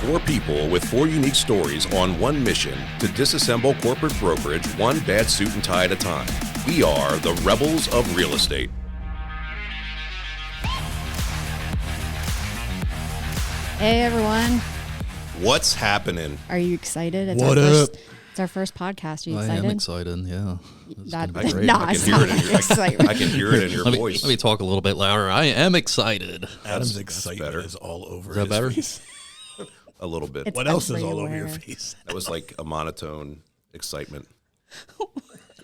four people with four unique stories on one mission to disassemble corporate brokerage one bad suit and tie at a time. We are the Rebels of Real Estate. Hey, everyone. What's happening? Are you excited? It's What up? It's our first podcast. Are you I excited? am excited, yeah. That It's gonna be not I can hear it in your, excitement. I can hear it in your voice. Let me talk a little bit louder. I am excited. Adam's That's excitement better. is all over Is that his better? face. A little bit. It's What else is all over your everywhere. face? That was like a monotone excitement.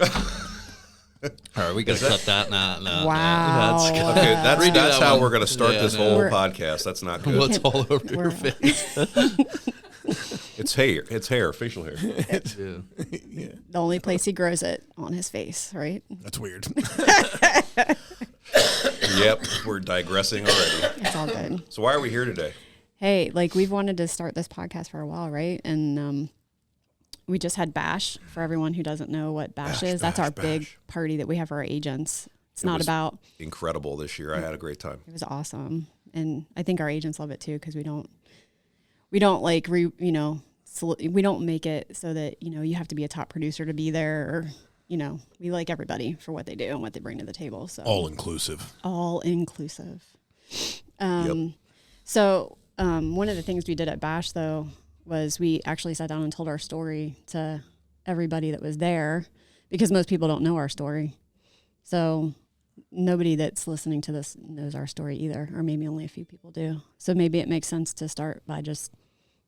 All right, we got to cut that. No. Wow. That's good. Okay, that's Redo that how one. we're going to start Yeah, this no. whole We're- podcast. That's not good. What's all over your We're- face? It's hair. It's hair. Facial hair. Yeah. The only place he grows it on his face, right? That's weird. Yep, we're digressing already. It's all good. So why are we here today? Hey, like we've wanted to start this podcast for a while, right? And we just had Bash. For everyone who doesn't know what Bash is, that's our big party that we have for our agents. It's not was about. Incredible this year. I had a great time. It was awesome, and I think our agents love it too because we don't like we don't make it so that you have to be a top producer to be there, or we like everybody for what they do and what they bring to the table. So All inclusive. all inclusive. Yep. So one of the things we did at Bash though was we actually sat down and told our story to everybody that was there because most people don't know our story. So nobody that's listening to this knows our story either, or maybe only a few people do. So maybe it makes sense to start by just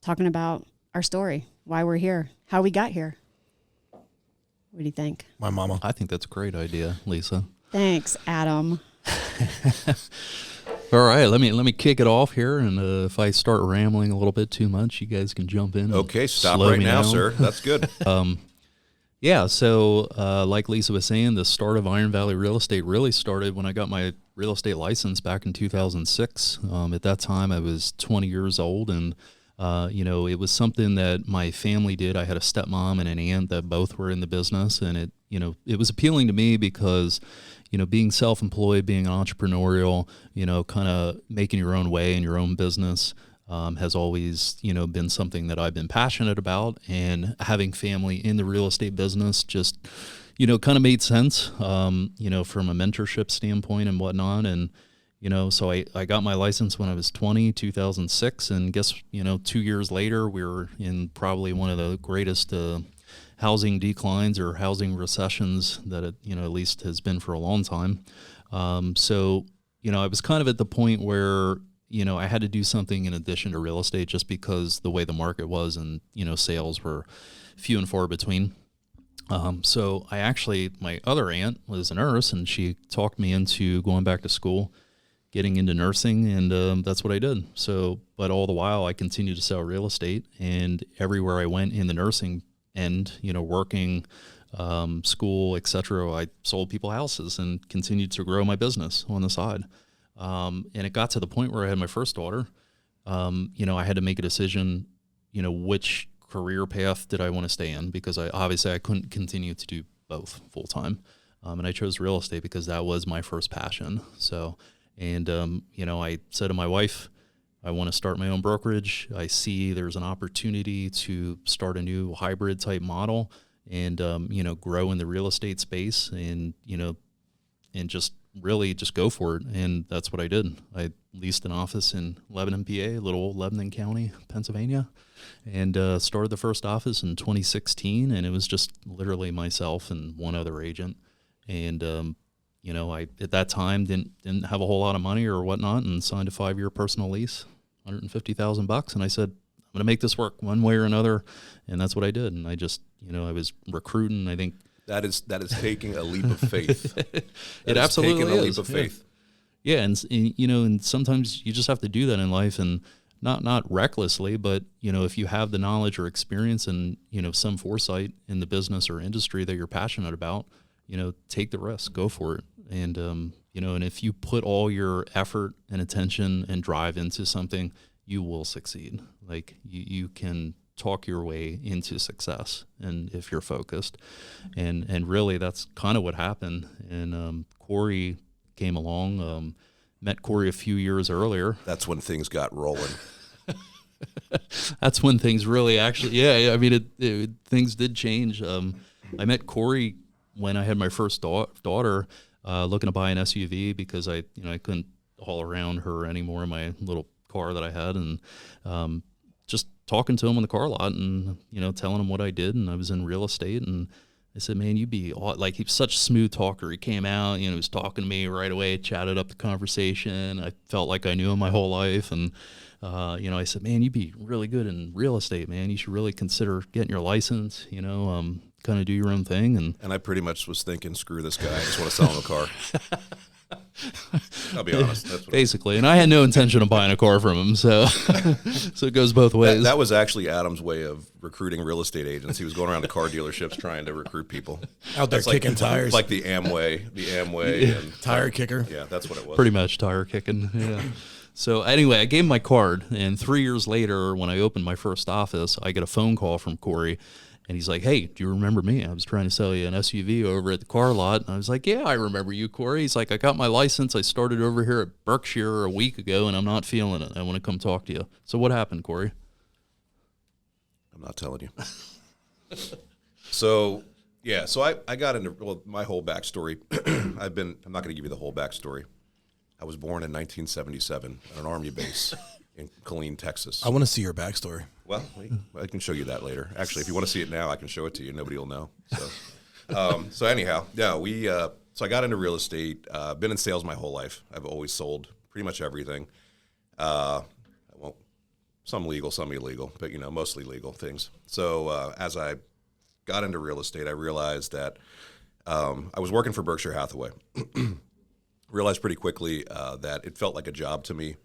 talking about our story, why we're here, how we got here. What do you think? My mama. I think that's a great idea, Lisa. Thanks, Adam. All right, let me kick it off here, and if I start rambling a little bit too much, you guys can jump in. and Okay, stop slow right me now, down. sir. That's good. Yeah, so like Lisa was saying, the start of Iron Valley Real Estate really started when I got my real estate license back in 2006. At that time, I was 20 years old, and it was something that my family did. I had a stepmom and an aunt that both were in the business, and it was appealing to me because, being self-employed, being entrepreneurial, kind of making your own way in your own business has always, been something that I've been passionate about, and having family in the real estate business just, kind of made sense, from a mentorship standpoint and whatnot. And, so I got my license when I was 20, 2006, and guess, 2 years later, we were in probably one of the greatest housing declines or housing recessions that it, at least has been for a long time. So, I was kind of at the point where, I had to do something in addition to real estate just because the way the market was and, sales were few and far between. So my other aunt was a nurse, and she talked me into going back to school, getting into nursing, and that's what I did. So, but all the while I continued to sell real estate, and everywhere I went in the nursing end, working, school, etc., I sold people houses and continued to grow my business on the side. And it got to the point where I had my first daughter. I had to make a decision, which career path did I want to stay in, because I couldn't continue to do both full time. And I chose real estate because that was my first passion. So, and, I said to my wife, I want to start my own brokerage. I see there's an opportunity to start a new hybrid type model and, grow in the real estate space and just really just go for it. And that's what I did. I leased an office in Lebanon, PA, little old Lebanon County, Pennsylvania, and started the first office in 2016. And it was just literally myself and one other agent. And, I, at that time, didn't have a whole lot of money or whatnot, and signed a 5-year personal lease, $150,000. And I said, I'm going to make this work one way or another. And that's what I did. And I just, I was recruiting, I think. That is taking a leap of faith. It absolutely taking a is. leap of faith. Yeah. And sometimes you just have to do that in life, and not recklessly, but, if you have the knowledge or experience and, some foresight in the business or industry that you're passionate about, take the risk, go for it. And, and if you put all your effort and attention and drive into something, you will succeed. Like you can talk your way into success, and if you're focused, and really that's kind of what happened. And Corey came along, met Corey a few years earlier. That's when things got rolling. That's when things really actually, I mean, things did change. I met Corey when I had my first daughter, looking to buy an SUV because I couldn't haul around her anymore in my little car that I had, and just talking to him in the car lot and, telling him what I did, and I was in real estate, and I said, man, you'd be like, he's such a smooth talker. He came out, he was talking to me right away, chatted up the conversation. I felt like I knew him my whole life. And, I said, man, you'd be really good in real estate, man. You should really consider getting your license, kind of do your own thing. And I pretty much was thinking, screw this guy. I just want to sell him a car. I'll be honest. That's what basically. And I had no intention of buying a car from him. So so it goes both ways. That was actually Adam's way of recruiting real estate agents. He was going around to car dealerships trying to recruit people. Out there kicking tires. Like the Amway. Yeah. And tire kicker. Yeah, that's what it was. Pretty much tire kicking, yeah. So anyway, I gave him my card, and 3 years later, when I opened my first office, I get a phone call from Corey, and he's like, hey, do you remember me? I was trying to sell you an SUV over at the car lot. And I was like, yeah, I remember you, Corey. He's like, I got my license. I started over here at Berkshire a week ago, and I'm not feeling it. I want to come talk to you. So what happened, Corey? I'm not telling you. So I got into my whole backstory. I'm not going to give you the whole backstory. I was born in 1977 at an Army base in Killeen, Texas. I want to see your backstory. Well, I can show you that later. Actually, if you want to see it now, I can show it to you. Nobody will know. So anyhow, so I got into real estate. Been in sales my whole life. I've always sold pretty much everything. Some legal, some illegal, but mostly legal things. So as I got into real estate, I realized that I was working for Berkshire Hathaway. Realized pretty quickly that it felt like a job to me.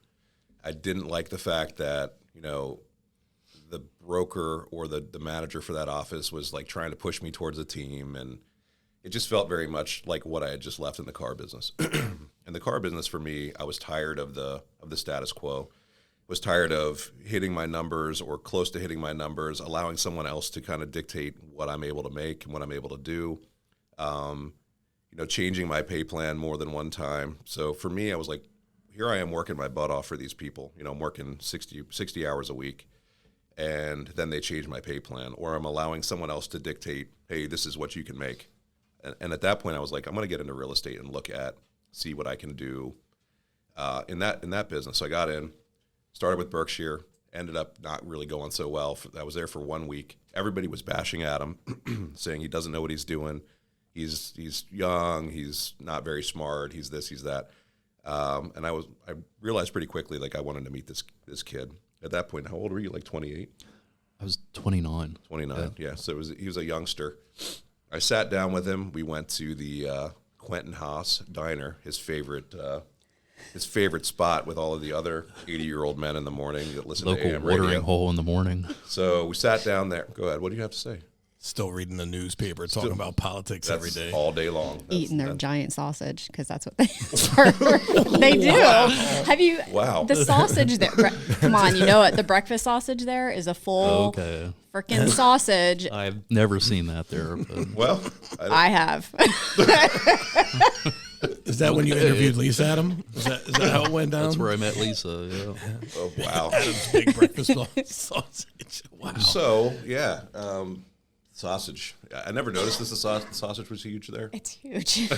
I didn't like the fact that, the broker or the manager for that office was like trying to push me towards a team, and it just felt very much like what I had just left in the car business. And the car business for me, I was tired of the status quo. Was tired of hitting my numbers or close to hitting my numbers, allowing someone else to kind of dictate what I'm able to make and what I'm able to do. Changing my pay plan more than one time. So for me, I was like, here I am working my butt off for these people. I'm working 60 hours a week, and then they change my pay plan, or I'm allowing someone else to dictate, hey, this is what you can make. And at that point, I was like, I'm going to get into real estate and see what I can do in that business. So I got in, started with Berkshire, ended up not really going so well. I was there for 1 week. Everybody was bashing at him, saying he doesn't know what he's doing. He's young. He's not very smart. He's this. He's that. And I realized pretty quickly, like, I wanted to meet this kid. At that point, how old were you? Like 28? I was 29. 29. Yeah. So he was a youngster. I sat down with him. We went to the Quentin Haas diner, his favorite spot with all of the other 80-year-old men in the morning that listen Local to AM radio. watering hole in the morning. So we sat down there. Go ahead. What do you have to say? Still reading the newspaper, talking about politics every day. All day long. Eating their giant sausage, because that's what they do. Wow. Have you? Wow. The sausage there. Come on, you know it. The breakfast sausage there is a full freaking sausage. I've never seen that there. But. Well, I have. Is that when you interviewed Lisa, Adam? Is that how it went down? That's where I met Lisa, yeah. Oh, wow. Adam's big breakfast sausage. Wow. So, yeah, sausage. I never noticed the sausage was huge there. It's huge.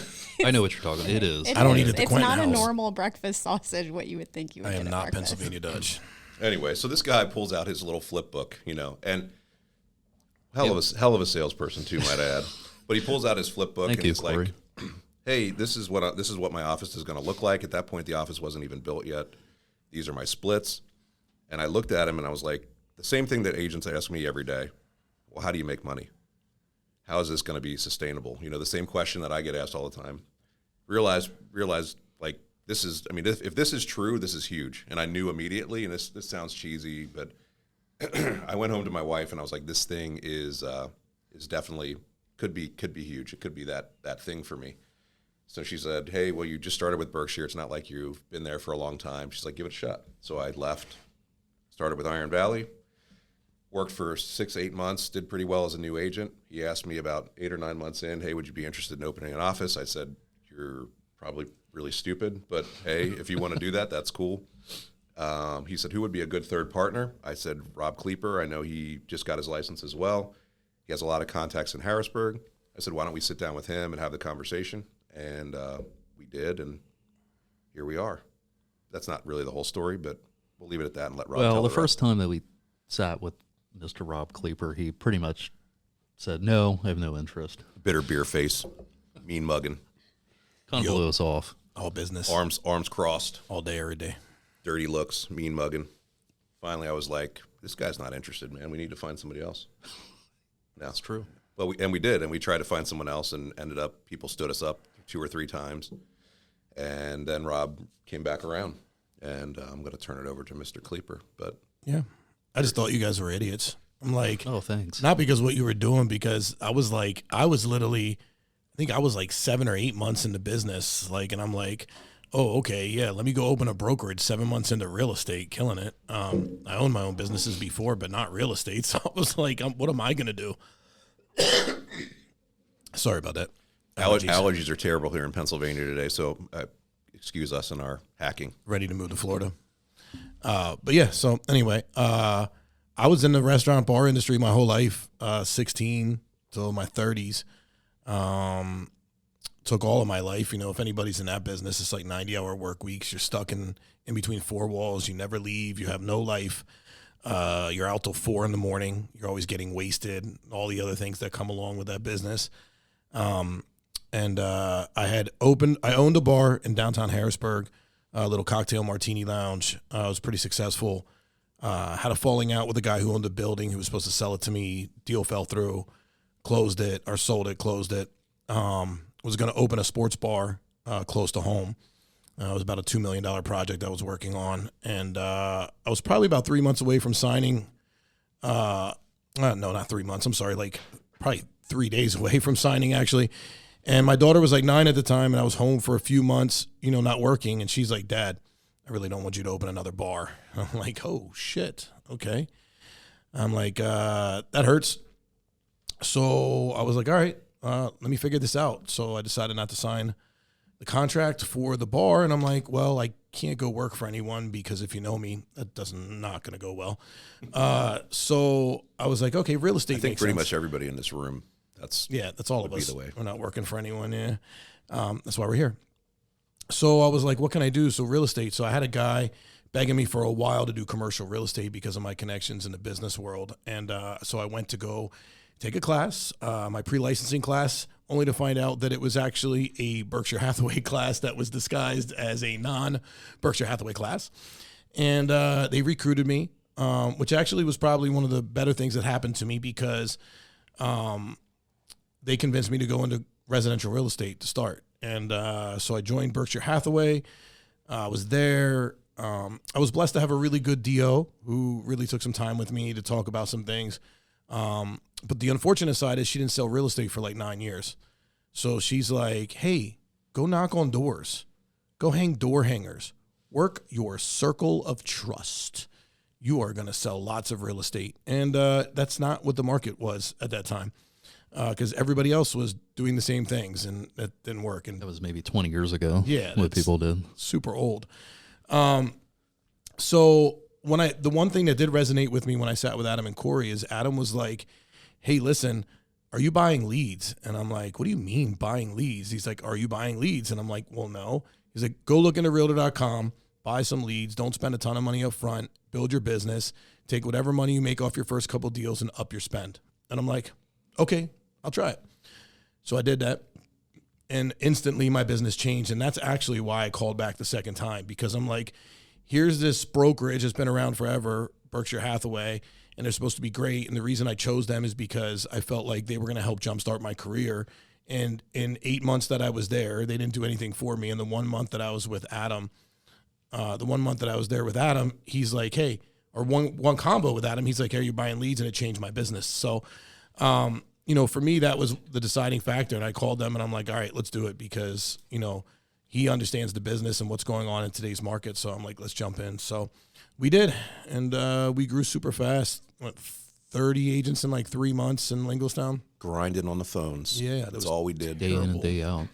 I know what you're talking about. It is. I don't eat at the It's Quentin not a House. normal breakfast sausage, what you would think you would I get am at not breakfast. Pennsylvania Dutch. Anyway, so this guy pulls out his little flip book, and hell of a salesperson too, might I add. But he pulls out his flip book and he's like, "Hey, this is what my office is going to look like." At that point, the office wasn't even built yet. These are my splits. And I looked at him and I was like, the same thing that agents ask me every day. Well, how do you make money? How is this going to be sustainable? The same question that I get asked all the time. Realize like this is, if this is true, this is huge. And I knew immediately, and this sounds cheesy, but I went home to my wife and I was like, this thing is definitely could be huge. It could be that thing for me. So she said, hey, well, you just started with Berkshire. It's not like you've been there for a long time. She's like, give it a shot. So I left, started with Iron Valley, worked for 6-8 months, did pretty well as a new agent. He asked me about 8 or 9 months in, hey, would you be interested in opening an office? I said, you're probably really stupid, but hey, if you want to do that, that's cool. He said, who would be a good third partner? I said, Rob Kleeper. I know he just got his license as well. He has a lot of contacts in Harrisburg. I said, why don't we sit down with him and have the conversation? And we did, and here we are. That's not really the whole story, but we'll leave it at that and let Rob tell the the first time that we sat with Mr. Rob Kleeper, he pretty much said, no, I have no interest. Bitter beer face, mean mugging. Kind of blew us off. All business. Arms crossed. All day, every day. Dirty looks, mean mugging. Finally, I was like, this guy's not interested, man. We need to find somebody else. No. That's true. Well, we did, and we tried to find someone else, and ended up, people stood us up 2 or 3 times. And then Rob came back around, and I'm going to turn it over to Mr. Kleeper. But yeah, I just thought you guys were idiots. I'm like, oh, thanks. Not because of what you were doing, because I was literally, I think I was like 7 or 8 months into business, like, and I'm like, oh, okay, yeah, let me go open a brokerage 7 months into real estate, killing it. I owned my own businesses before, but not real estate. So I was like, what am I going to do? Sorry about that. Allergies are terrible here in Pennsylvania today, so excuse us in our hacking. Ready to move to Florida. But yeah, so anyway, I was in the restaurant bar industry my whole life, 16 till my 30s. Took all of my life. You know, if anybody's in that business, it's like 90-hour work weeks. You're stuck in between 4 walls. You never leave. You have no life. You're out till 4 in the morning. You're always getting wasted. All the other things that come along with that business. And I owned a bar in downtown Harrisburg, a little cocktail martini lounge. I was pretty successful. Had a falling out with a guy who owned the building who was supposed to sell it to me. Deal fell through, closed it. Was going to open a sports bar close to home. It was about a $2 million project I was working on. And I was probably about 3 months away from signing. No, not 3 months. I'm sorry, like probably 3 days away from signing, actually. And my daughter was like 9 at the time, and I was home for a few months, not working. And she's like, Dad, I really don't want you to open another bar. I'm like, oh, shit. Okay. I'm like, that hurts. So I was like, all right, let me figure this out. So I decided not to sign the contract for the bar. And I'm like, well, I can't go work for anyone because if you know me, that not going to go well. So I was like, okay, real estate. I think pretty much everybody in this room. That's all of us. We're not working for anyone. Yeah. That's why we're here. So I was like, what can I do? So real estate. So I had a guy begging me for a while to do commercial real estate because of my connections in the business world. And so I went to go take a class, my pre-licensing class, only to find out that it was actually a Berkshire Hathaway class that was disguised as a non-Berkshire Hathaway class. And they recruited me, which actually was probably one of the better things that happened to me because they convinced me to go into residential real estate to start. And so I joined Berkshire Hathaway. I was there. I was blessed to have a really good DO who really took some time with me to talk about some things. But the unfortunate side is she didn't sell real estate for like 9 years. So she's like, hey, go knock on doors. Go hang door hangers. Work your circle of trust. You are going to sell lots of real estate. And that's not what the market was at that time because everybody else was doing the same things and that didn't work. And that was maybe 20 years ago. Yeah. What people did. Super old. So the one thing that did resonate with me when I sat with Adam and Corey is Adam was like, hey, listen, are you buying leads? And I'm like, what do you mean buying leads? He's like, are you buying leads? And I'm like, well, no. He's like, go look into realtor.com, buy some leads. Don't spend a ton of money up front. Build your business. Take whatever money you make off your first couple deals and up your spend. And I'm like, okay, I'll try it. So I did that. And instantly my business changed. And that's actually why I called back the second time because I'm like, here's this brokerage that's been around forever, Berkshire Hathaway, and they're supposed to be great. And the reason I chose them is because I felt like they were going to help jumpstart my career. And in 8 months that I was there, they didn't do anything for me. And the 1 month that I was with Adam, he's like, hey, or one combo with Adam, he's like, hey, you're buying leads, and it changed my business. So, for me, that was the deciding factor. And I called them and I'm like, all right, let's do it because, he understands the business and what's going on in today's market. So I'm like, let's jump in. So we did. And we grew super fast. 30 agents in like 3 months in Lingelstown. Grinding on the phones. Yeah. That's all we did. Day in and day out.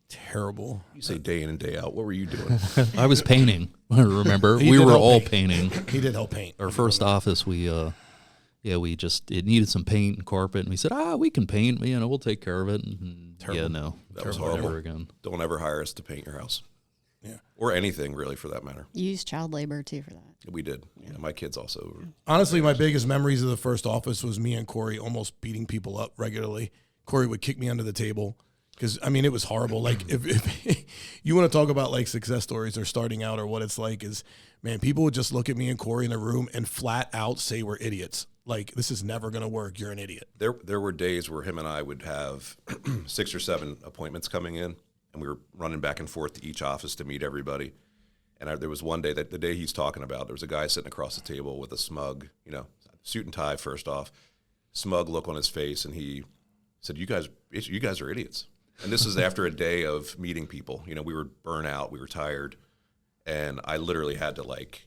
terrible. You say day in and day out. What were you doing? I was painting. Remember, He we did were help all paint. painting. He did help paint. Our first office, it needed some paint and carpet, and we said, we can paint. We'll take care of it. And Terrible. no, That was never horrible. again. Don't ever hire us to paint your house. Yeah. Or anything, really, for that matter. You use child labor too for that. We did. Yeah, my kids also. Honestly, my biggest memories of the first office was me and Corey almost beating people up regularly. Corey would kick me under the table because, it was horrible. Like, if you want to talk about, like, success stories or starting out or what it's like is, man, people would just look at me and Corey in a room and flat out say we're idiots. Like, this is never going to work. You're an idiot. There were days where him and I would have 6 or 7 appointments coming in, and we were running back and forth to each office to meet everybody. And there was one day, that the day he's talking about, there was a guy sitting across the table with a smug, suit and tie first off, smug look on his face, and he said, you guys are idiots. And this is after a day of meeting people. We were burnt out, we were tired, and I literally had to, like,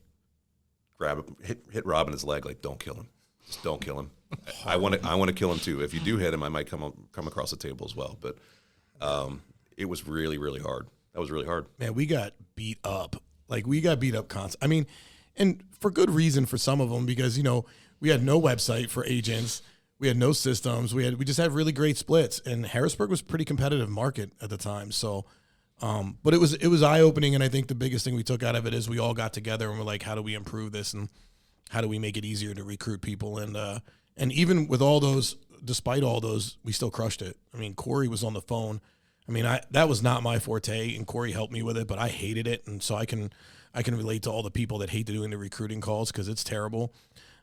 grab him, hit Rob in his leg, like, don't kill him. Just don't kill him. I want to kill him too. If you do hit him, I might come across the table as well. But it was really, really hard. That was really hard. Man, we got beat up. Like, we got beat up constantly. And for good reason for some of them, because, we had no website for agents. We had no systems. We just had really great splits. And Harrisburg was a pretty competitive market at the time. So, but it was eye-opening. And I think the biggest thing we took out of it is we all got together and we're like, how do we improve this? And how do we make it easier to recruit people? And even with all those, despite all those, we still crushed it. Corey was on the phone. That was not my forte, and Corey helped me with it, but I hated it, and so I can relate to all the people that hate doing the recruiting calls because it's terrible.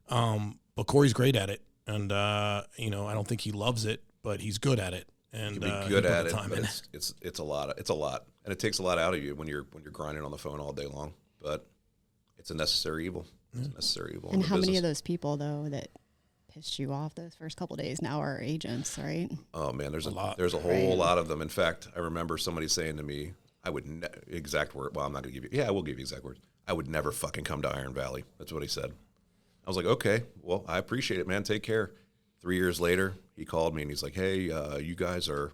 But Corey's great at it, and I don't think he loves it, but he's good at it. And You can be good at it, but it's a lot. It's a lot, and it takes a lot out of you when you're grinding on the phone all day long. But it's a necessary evil. It's a necessary evil. And how many of those people, though, that pissed you off those first couple of days now are agents, right? Oh man, there's a lot. There's a whole lot of them. In fact, I remember somebody saying to me, I would exact word. Well, I'm not going to give you. Yeah, I will give you exact words. I would never fucking come to Iron Valley. That's what he said. I was like, okay, well, I appreciate it, man. Take care. 3 years later, he called me and he's like, hey, you guys are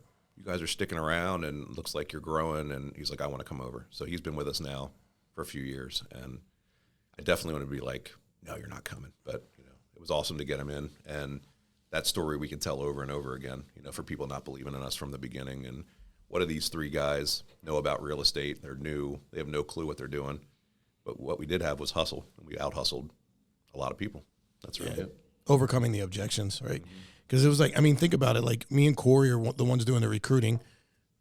sticking around and looks like you're growing. And he's like, I want to come over. So he's been with us now for a few years, and I definitely want to be like, no, you're not coming. But it was awesome to get him in, and that story we can tell over and over again. For people not believing in us from the beginning. And what do these 3 guys know about real estate? They're new. They have no clue what they're doing. But what we did have was hustle, and we out-hustled a lot of people. That's really it. Overcoming the objections, right? Because it was like, think about it. Like, me and Corey are the ones doing the recruiting.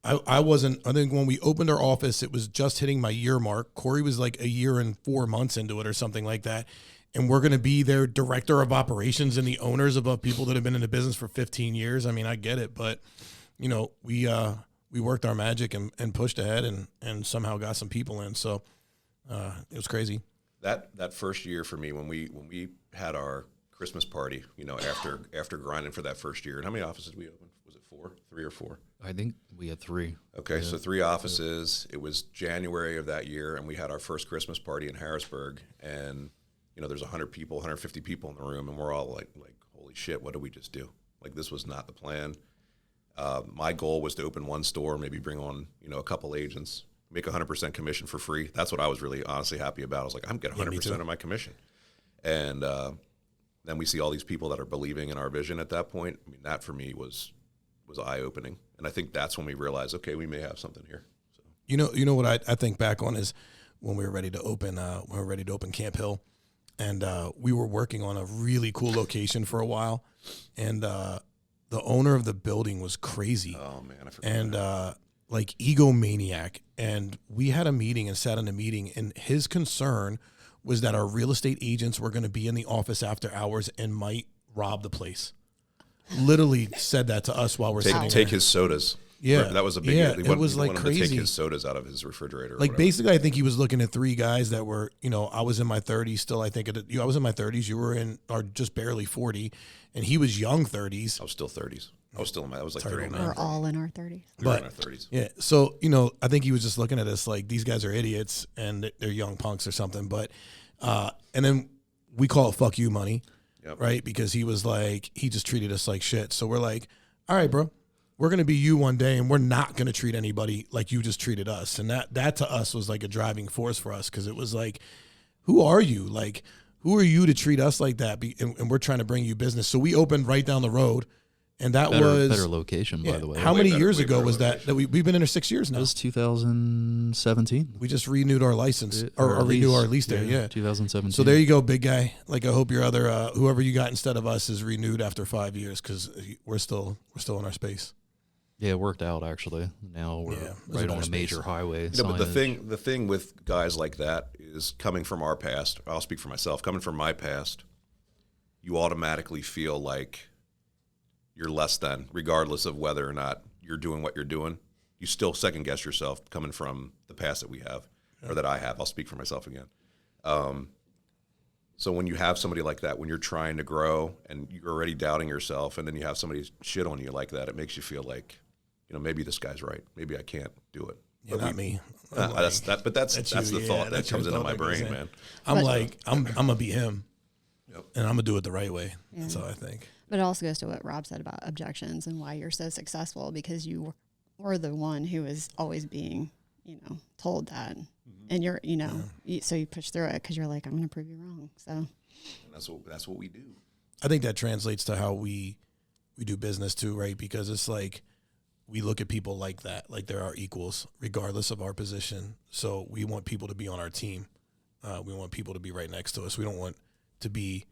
I think when we opened our office, it was just hitting my year mark. Corey was like a year and 4 months into it or something like that. And we're going to be their director of operations and the owners above people that have been in the business for 15 years. I get it, but we worked our magic and pushed ahead and somehow got some people in. So it was crazy. That first year for me, when we had our Christmas party, after grinding for that first year. And how many offices did we open? Was it 4? 3 or 4? I think we had 3. Okay, yeah. So 3 offices. It was January of that year, and we had our first Christmas party in Harrisburg. And there's 100 people, 150 people in the room, and we're all like, holy shit, what did we just do? Like, this was not the plan. My goal was to open 1 store, maybe bring on, a couple agents, make 100% commission for free. That's what I was really honestly happy about. I was like, I'm getting 100% of my commission. And then we see all these people that are believing in our vision at that point. That for me was eye-opening. And I think that's when we realized, okay, we may have something here. So. You know what I think back on is when we were ready to open Camp Hill. And we were working on a really cool location for a while, and the owner of the building was crazy. Oh man, I forgot. And like egomaniac. And we had a meeting and sat in a meeting, and his concern was that our real estate agents were going to be in the office after hours and might rob the place. Literally said that to us while we're sitting there. Take his sodas. Yeah, that was a big. Yeah, it was like crazy. To take his sodas out of his refrigerator. Like basically, I think he was looking at 3 guys that were, I was in my 30s still. I think I was in my 30s. You were or just barely 40, and he was young 30s. I was still 30s. I was like 39. We're all in our 30s. We were in our 30s. Yeah, so I think he was just looking at us like these guys are idiots and they're young punks or something. But and then we call it "fuck you" money, right? Because he was like he just treated us like shit. So we're like, all right, bro. we're going to be you one day, and we're not going to treat anybody like you just treated us. And that to us was like a driving force for us, because it was like, who are you? Like, who are you to treat us like that? And we're trying to bring you business. So we opened right down the road, and that was better location, by the way. How many years ago was that we've been in there 6 years now? It was 2017. We just renewed our license or renewed our lease there. Yeah, 2017. So there you go, big guy. Like, I hope your other whoever you got instead of us is renewed after 5 years, because we're still in our space. Yeah, it worked out actually. Now we're right on a major highway. But the thing with guys like that is, coming from our past, I'll speak for myself, coming from my past, you automatically feel like you're less than, regardless of whether or not you're doing what you're doing. You still second guess yourself, coming from the past that we have, or that I have. I'll speak for myself again. So when you have somebody like that, when you're trying to grow and you're already doubting yourself, and then you have somebody shit on you like that, it makes you feel like, maybe this guy's right. Maybe I can't do it. Yeah, not me. That's the thought that comes into my brain, man. I'm gonna be him, Yep. and I'm gonna do it the right way. Yeah. That's all I think. But it also goes to what Rob said about objections and why you're so successful, because you were the one who was always being, told that, and you're, so you push through it because you're like, I'm going to prove you wrong. So and that's what we do. I think that translates to how we do business too, right? Because it's like, we look at people like that, like they're our equals, regardless of our position. So we want people to be on our team. We want people to be right next to us. We don't want to be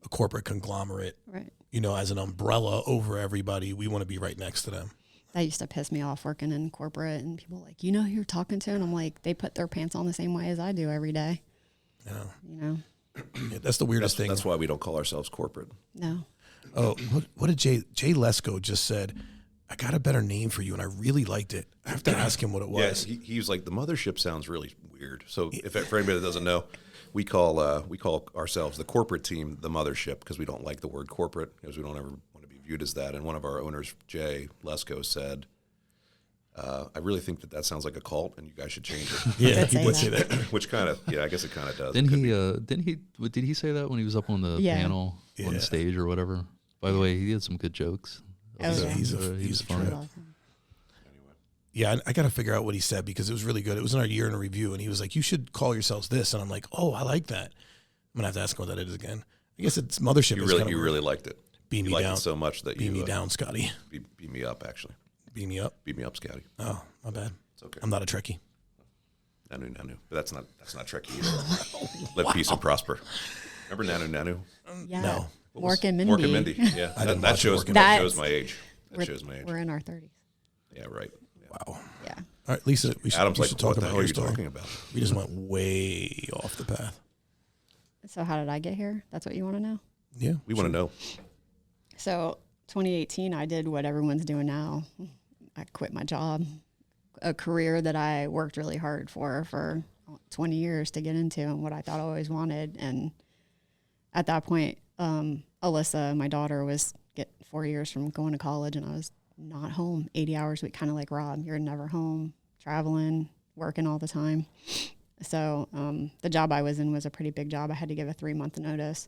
a corporate conglomerate, right? As an umbrella over everybody. We want to be right next to them. That used to piss me off, working in corporate, and people like, who you're talking to? And I'm like, they put their pants on the same way as I do every day. Yeah. Yeah, that's the weirdest thing. That's why we don't call ourselves corporate. No. Oh, what did Jay Lesko just said? I got a better name for you, and I really liked it. I have to ask him what it was. Yeah, he was like, the mothership sounds really weird. So for anybody that doesn't know, we call ourselves, the corporate team, the mothership, because we don't like the word corporate, because we don't ever want to be viewed as that. And one of our owners, Jay Lesko, said, I really think that sounds like a cult, and you guys should change it. Yeah, he would say that. Which kind of, I guess it kind of does. Did he say that when he was up on the panel on the stage or whatever? By the way, he had some good jokes. He's funny. Yeah, I got to figure out what he said, because it was really good. It was in our year in a review, and he was like, you should call yourselves this. And I'm like, oh, I like that. I'm going to have to ask him what that is again. I guess it's mothership. You really liked it. Beam me liked down it so much that beam me down, Scotty. Beam me up, actually. Beam me up? Beam me up, Scotty. Oh, my bad. It's okay. I'm not a Trekkie. Nanu. But that's not Trekkie either. Live, peace, and prosper. Remember Nanu? Yeah. No. Mork and Mindy. Mork and Mindy. Yeah. that shows my age. That shows my age. We're in our 30s. Yeah, right. Yeah. Wow. Yeah. All right, Lisa, we should talk about your story. Talking about? We just went way off the path. So how did I get here? That's what you want to know? Yeah. We want to know. So 2018, I did what everyone's doing now. I quit my job, a career that I worked really hard for 20 years to get into, and what I thought I always wanted. And at that point, Alyssa, my daughter, was 4 years from going to college, and I was not home 80 hours a week, kind of like Rob. You're never home, traveling, working all the time. So the job I was in was a pretty big job. I had to give a 3-month notice.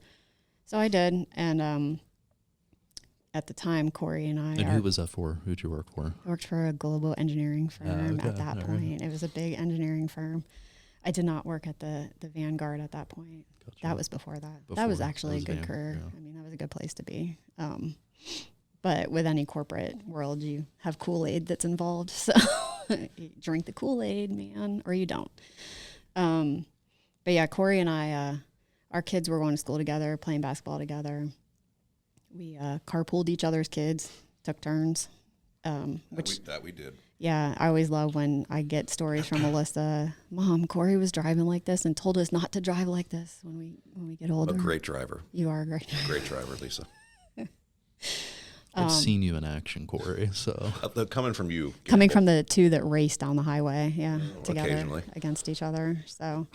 So I did. And at the time, Corey and I... And who was that for? Who'd you work for? I worked for a global engineering firm at that point. It was a big engineering firm. I did not work at the Vanguard at that point. Gotcha. That was before that. That was actually a good career. Yeah. I mean, that was a good place to be. But with any corporate world, you have Kool-Aid that's involved. So you drink the Kool-Aid, man, or you don't. But yeah, Corey and I, our kids were going to school together, playing basketball together. We carpooled each other's kids, took turns. That we did. Yeah, I always love when I get stories from Alyssa. Mom, Corey was driving like this and told us not to drive like this when we get older. A great driver. You are a great driver. Great driver, Lisa. I've seen you in action, Corey. So coming from you. Coming from the two that race down the highway, together occasionally against each other. So,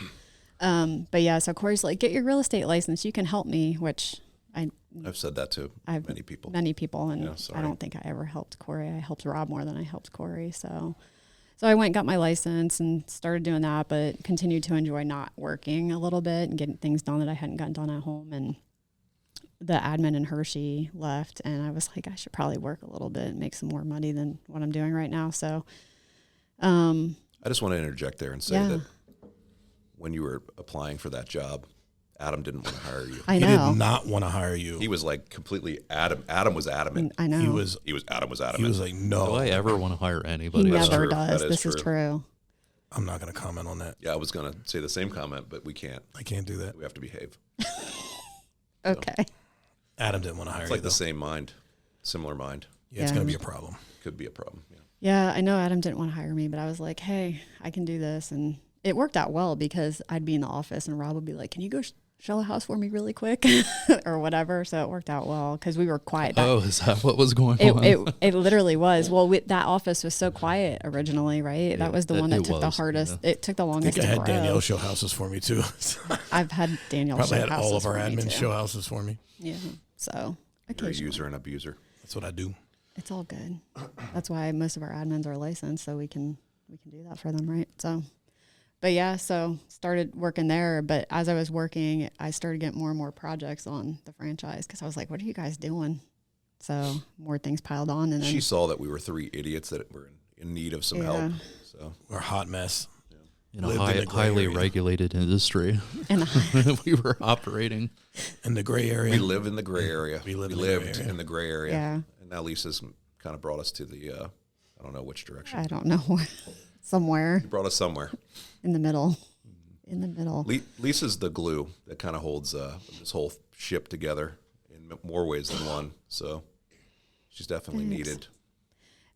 but yeah, so Corey's like, get your real estate license. You can help me, which I've said that to many people. And I don't think I ever helped Corey. I helped Rob more than I helped Corey. So I went and got my license and started doing that, but continued to enjoy not working a little bit and getting things done that I hadn't gotten done at home. And the admin in Hershey left, and I was like, I should probably work a little bit and make some more money than what I'm doing right now. So, I just want to interject there and say that when you were applying for that job, Adam didn't want to hire you. I know. He did not want to hire you. He was like completely Adam was adamant. I know. Adam was adamant. He was like, no. Do I ever want to hire anybody? He That's never true. does. That This is true. I'm not going to comment on that. Yeah, I was going to say the same comment, but we can't. I can't do that. We have to behave. Okay. Adam didn't want to hire It's you. like the same mind, similar mind. Yeah, it's Yeah. going to be a problem. Could be a problem. Yeah. Yeah, I know Adam didn't want to hire me, but I was like, hey, I can do this. And it worked out well because I'd be in the office and Rob would be like, can you go show a house for me really quick or whatever. So it worked out well because we were quiet. Oh, is that what was going on? It literally was. Well, that office was so quiet originally, right? Yeah, that was the one that took the hardest. Yeah. It took the I longest think I to had grow. Danielle show houses for me too. I've had Danielle Probably show had houses all of our for me, admins too. show houses for me. Yeah. So You're a occasionally. user and abuser. That's what I do. It's all good. That's why most of our admins are licensed, so we can do that for them, right? So, but yeah, so started working there. But as I was working, I started getting more and more projects on the franchise because I was like, "What are you guys doing?" So more things piled on, and then She saw that we were three idiots that were in need of some help. So We're a hot mess. In a Lived in the gray highly area. regulated industry, and we were operating. In the gray area. we live in the gray area. We lived in the gray area. Yeah. And now Lisa's kind of brought us to the, I don't know which direction. I don't know, somewhere You brought us somewhere. in the middle. In the middle. Lisa's the glue that kind of holds this whole ship together in more ways than one. So she's definitely Thanks. needed.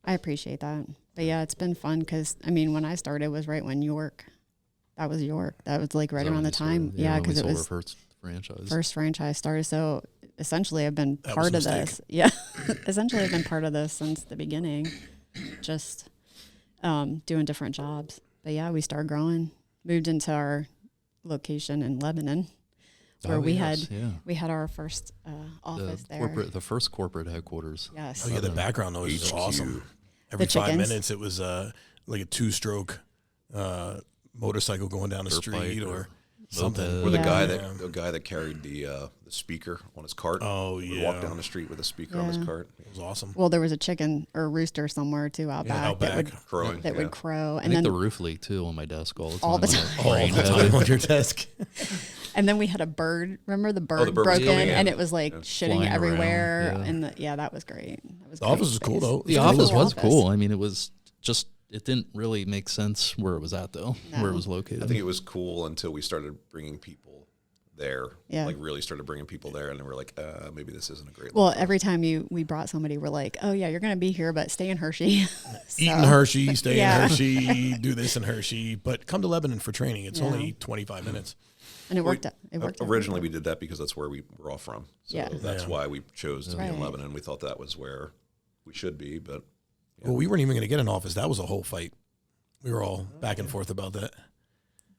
I appreciate that. But yeah, it's been fun because, I mean, when I started was right when York. That was York. That was like right Is that around when the you time. started? Yeah, when we because it sold was our first franchise. first franchise started. So essentially I've been That part was of a this. Yeah. Essentially I've been part of this since the beginning, just doing different jobs. But yeah, we started growing, moved into our location in Lebanon where we had our first office there. The first corporate headquarters. Yes. Oh yeah, the background noise is HQ. awesome. Every The 5 chickens. minutes it was like a 2-stroke motorcycle going down the Dirt street bike or or something. moped. Or the Yeah. guy that carried the speaker on his cart. Oh, Would yeah. walk down the street with a speaker on his Yeah. cart, It was awesome. Well, there was a chicken or rooster somewhere too out back, out that would back. crowing. that yeah. would crow, I and think then the roof leaked too on my desk all the time. All the when time. it All rained the heavy. time on your desk. and then we had a bird. Remember the bird the bird was broke in, coming in. and it was like Yeah. shitting Flying around, everywhere. yeah. And that was great. That was The great office was cool space. though. The It was a office cool was office. cool. I mean, it was just, it didn't really make sense where it was at though, where it No. was located. I think it was cool until we started bringing people there. Yeah. Like really started bringing people there, and then we're like, maybe this isn't a great. Well, look for every us. time we brought somebody, we're like, oh yeah, you're gonna be here, but stay in Hershey. Eat in So, Hershey, stay Yeah. in Hershey, do this in Hershey, but come to Lebanon for training. It's Yeah. only 25 minutes. and it worked out. It worked out Originally, really we did that because that's where we were all from. So Yeah. that's Yeah. why we chose to be in Right. Lebanon. We thought that was where we should be, but yeah. Well, we weren't even going to get an office. That was a whole fight. We were all back and forth about that,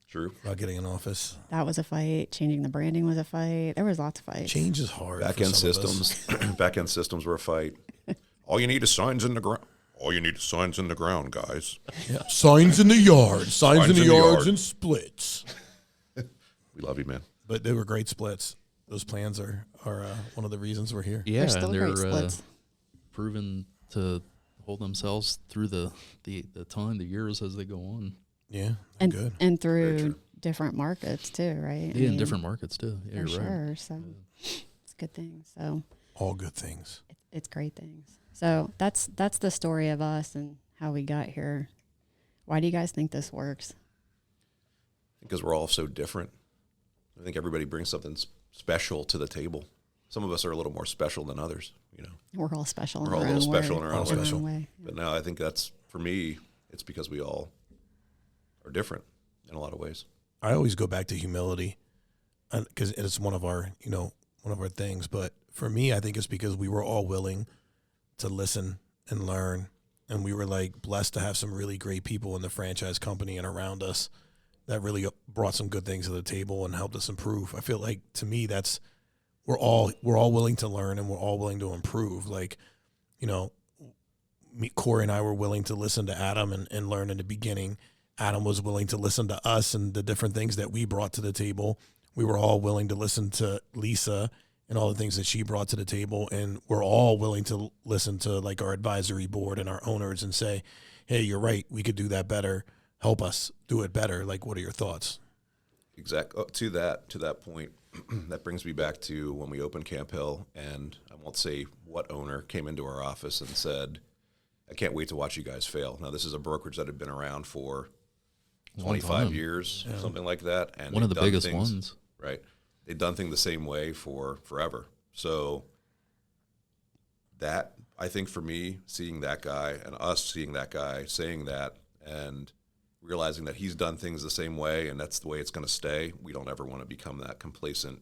True. about getting an office. well. That was a fight. Changing the branding was a fight. There was lots of fights. Change is hard. Back for end some of us. systems. Back end systems were a fight. All you need is signs in the ground. All you need is signs in the ground, guys. Yeah. Signs in the yard. Signs in the yards yard. and splits. We love you, man. But they were great splits. Those plans are one of the reasons we're here. yeah, They're still and great they're splits. proven to hold themselves through the time, the years as they go on. Yeah, and good. and Very through true. different markets too, right? Yeah, in different markets too. Yeah, for you're right. sure. So it's a good thing. So All good things. it's great things. So that's the story of us and how we got here. Why do you guys think this works? Because we're all so different. I think everybody brings something special to the table. Some of us are a little more special than others, you know. We're all special. We're in all a our little own special way. in our own In special. way. But now I think that's, for me, it's because we all are different in a lot of ways. I always go back to humility because it's one of our things. But for me, I think it's because we were all willing to listen and learn. And we were like blessed to have some really great people in the franchise company and around us that really brought some good things to the table and helped us improve. I feel like, to me, that's, we're all willing to learn and we're all willing to improve. Like, you know, Corey and I were willing to listen to Adam and learn in the beginning. Adam was willing to listen to us and the different things that we brought to the table. We were all willing to listen to Lisa and all the things that she brought to the table. And we're all willing to listen to like our advisory board and our owners and say, hey, you're right. We could do that better. Help us do it better. Like, what are your thoughts? Exactly. To that point, that brings me back to when we opened Camp Hill, and I won't say what owner came into our office and said, I can't wait to watch you guys fail. Now, this is a brokerage that had been around for 25 years, something like that. And one of the biggest ones. Right. They've done things the same way for forever. So that, I think for me, seeing that guy and us seeing that guy saying that and realizing that he's done things the same way and that's the way it's going to stay, we don't ever want to become that complacent,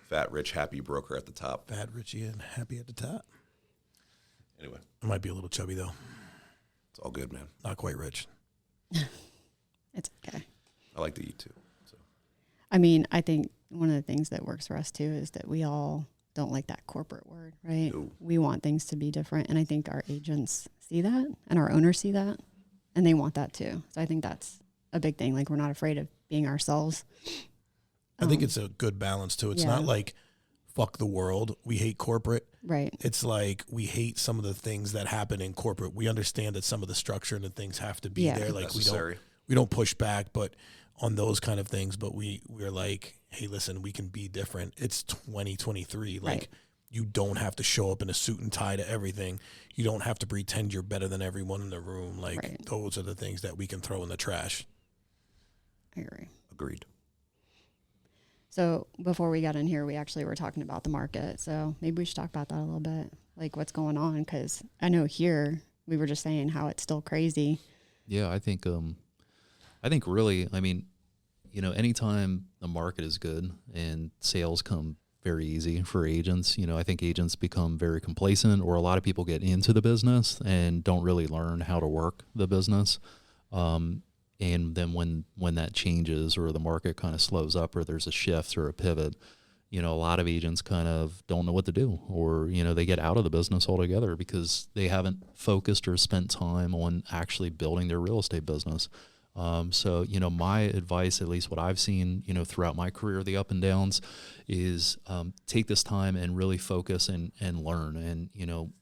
fat, rich, happy broker at the top. Fat, rich, and happy at the top. Anyway. I might be a little chubby, though. It's all good, man. Not quite rich. It's okay. I like to eat, too. So. I mean, I think one of the things that works for us, too, is that we all don't like that corporate word, right? No. We want things to be different, and I think our agents see that, and our owners see that, and they want that, too. So I think that's a big thing. Like, we're not afraid of being ourselves. I think it's a good balance, too. It's not like, fuck the world, we hate corporate. Right. It's like we hate some of the things that happen in corporate. We understand that some of the structure and the things have to be there. Like necessary. we don't push back, but on those kind of things. But we're like, hey, listen, we can be different. It's 2023. Like you don't have to show up in a suit and tie to everything. You don't have to pretend you're better than everyone in the room. Like those are the things that we can throw in the trash. I agree. Agreed. So before we got in here, we actually were talking about the market. So maybe we should talk about that a little bit, like what's going on. Because I know here we were just saying how it's still crazy. Yeah, I think really, I mean, anytime the market is good and sales come very easy for agents, I think agents become very complacent, or a lot of people get into the business and don't really learn how to work the business. And then when that changes or the market kind of slows up or there's a shift or a pivot, a lot of agents kind of don't know what to do, or, they get out of the business altogether because they haven't focused or spent time on actually building their real estate business. So, my advice, at least what I've seen, throughout my career, the up and downs, is take this time and really focus and learn and,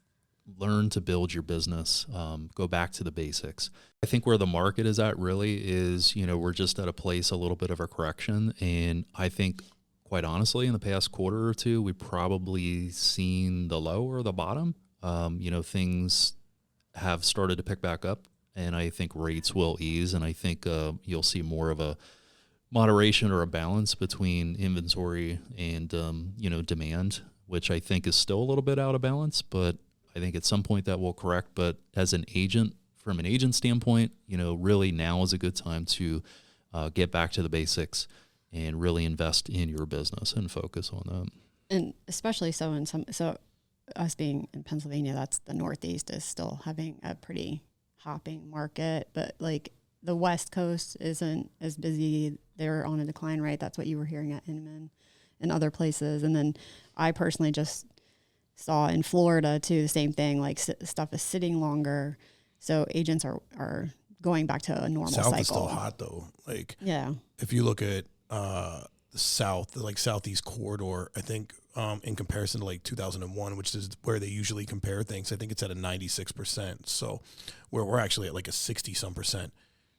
learn to build your business, go back to the basics. I think where the market is at really is, we're just at a place, a little bit of a correction. And I think, quite honestly, in the past quarter or two, we've probably seen the low or the bottom. Things have started to pick back up, and I think rates will ease. And I think you'll see more of a moderation or a balance between inventory and, demand, which I think is still a little bit out of balance, but I think at some point that will correct. But as an agent, from an agent standpoint, really now is a good time to get back to the basics and really invest in your business and focus on that. And especially so us being in Pennsylvania, that's the Northeast is still having a pretty hopping market, but like the West Coast isn't as busy. They're on a decline rate. That's what you were hearing at Inman and other places. And then I personally just saw in Florida too, the same thing, like stuff is sitting longer. So agents are going back to a normal cycle. South is still hot though. Like, if you look at the South, the like Southeast corridor, I think in comparison to like 2001, which is where they usually compare things, I think it's at a 96%. So we're actually at like a 60-some%.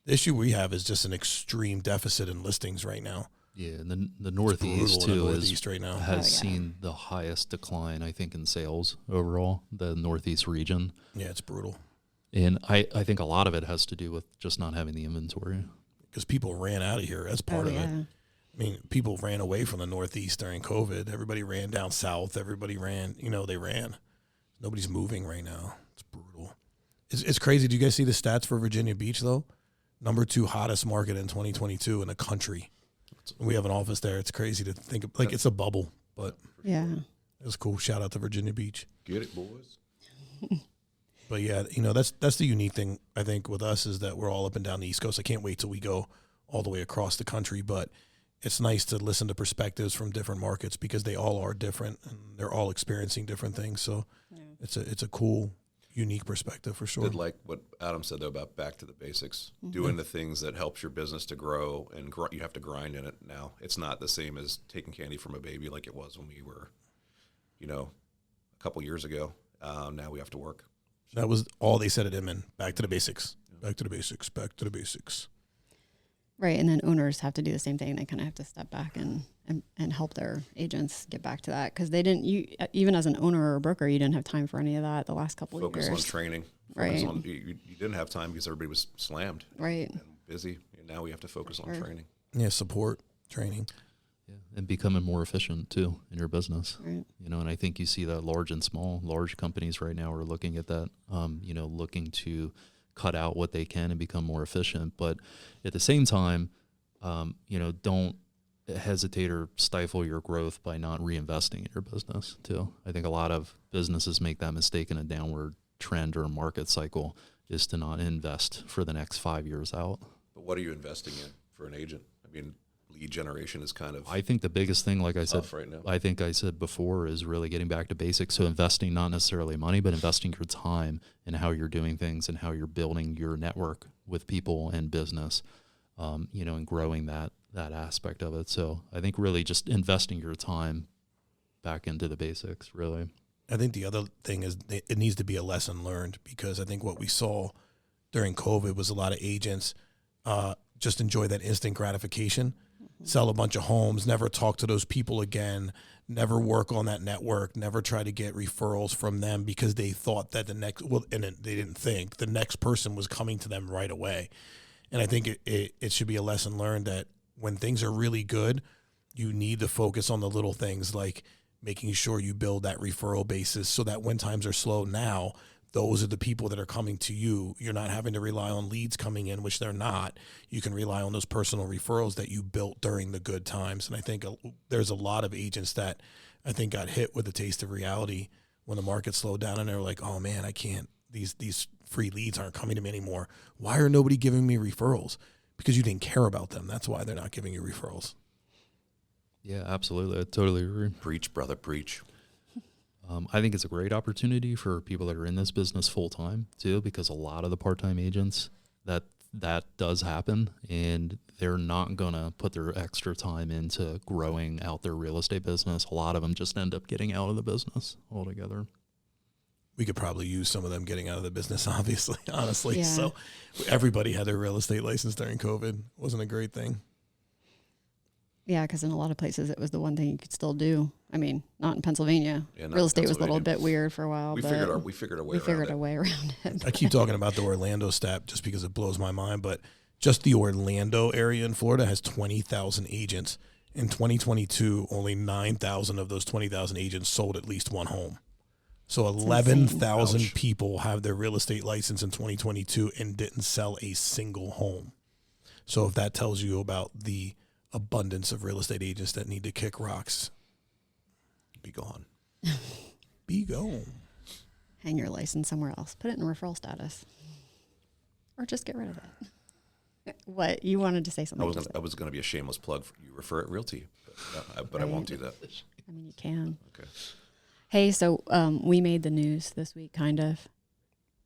The issue we have is just an extreme deficit in listings right now. Yeah, and the Northeast too has seen the highest decline, I think, in sales overall, the Northeast region. Yeah, it's brutal. And I think a lot of it has to do with just not having the inventory. Because people ran out of here. That's part of it. I mean, people ran away from the Northeast during COVID. Everybody ran down south. Everybody ran, they ran. Nobody's moving right now. It's brutal. It's crazy. Do you guys see the stats for Virginia Beach, though? Number 2 hottest market in 2022 in the country. We have an office there. It's crazy to think of, like, it's a bubble, but it was cool. Shout out to Virginia Beach. Get it, boys. But yeah, that's the unique thing, I think, with us is that we're all up and down the East Coast. I can't wait till we go all the way across the country, but it's nice to listen to perspectives from different markets because they all are different and they're all experiencing different things. So it's a cool unique perspective for sure. Did like what Adam said though about back to the basics, doing the things that helps your business to grow, and you have to grind in it now. It's not the same as taking candy from a baby like it was when we were, a couple years ago. Now we have to work. That was all they said at Inman. Back to the basics. Back to the basics. Back to the basics. Right, and then owners have to do the same thing. They kind of have to step back and help their agents get back to that, because they didn't. Even as an owner or a broker, you didn't have time for any of that the last couple of years. Focus on training. Right. You didn't have time because everybody was slammed. Right. And busy. And now we have to focus on training. Yeah, support, training. Yeah, and becoming more efficient too in your business. Right. And I think you see that large and small. Large companies right now are looking at that. Looking to cut out what they can and become more efficient. But at the same time, don't hesitate or stifle your growth by not reinvesting in your business too. I think a lot of businesses make that mistake in a downward trend or a market cycle, is to not invest for the next 5 years out. But what are you investing in for an agent? I mean, lead generation is kind of I think the biggest thing, like I said, right now. I think I said before, is really getting back to basics. So investing not necessarily money, but investing your time in how you're doing things and how you're building your network with people and business, and growing that aspect of it. So I think really just investing your time back into the basics, really. I think the other thing is it needs to be a lesson learned, because I think what we saw during COVID was a lot of agents just enjoy that instant gratification, sell a bunch of homes, never talk to those people again, never work on that network, never try to get referrals from them, because they thought that they didn't think the next person was coming to them right away. And I think it should be a lesson learned that when things are really good, you need to focus on the little things, like making sure you build that referral basis so that when times are slow now, those are the people that are coming to you. You're not having to rely on leads coming in, which they're not. You can rely on those personal referrals that you built during the good times. And I think there's a lot of agents that I think got hit with a taste of reality when the market slowed down, and they're like, oh man, I can't, these free leads aren't coming to me anymore. Why are nobody giving me referrals? Because you didn't care about them. That's why they're not giving you referrals. Yeah, absolutely. I totally agree. Preach, brother, preach. I think it's a great opportunity for people that are in this business full time too, because a lot of the part-time agents that does happen, and they're not going to put their extra time into growing out their real estate business. A lot of them just end up getting out of the business altogether. We could probably use some of them getting out of the business, honestly. Yeah. So everybody had their real estate license during COVID. It wasn't a great thing. Yeah, because in a lot of places it was the one thing you could still do. I mean, not in Pennsylvania. Yeah, not Real in estate was a little Pennsylvania. bit weird for a while. We but figured a way we around figured it. a way around it. I keep talking about the Orlando stat just because it blows my mind, but just the Orlando area in Florida has 20,000 agents. In 2022, only 9,000 of those 20,000 agents sold at least one home. So 11,000 Ouch. people have their real estate license in 2022 and didn't sell a single home. So if that tells you about the abundance of real estate agents that need to kick rocks, Be gone. be gone. Hang your license somewhere else. Put it in referral status. Or just get rid of it. What? You wanted to say something. I was going to be a shameless plug for you. Refer it Realty, but I won't do that. I mean, you can. Okay. Hey, so we made the news this week, kind of.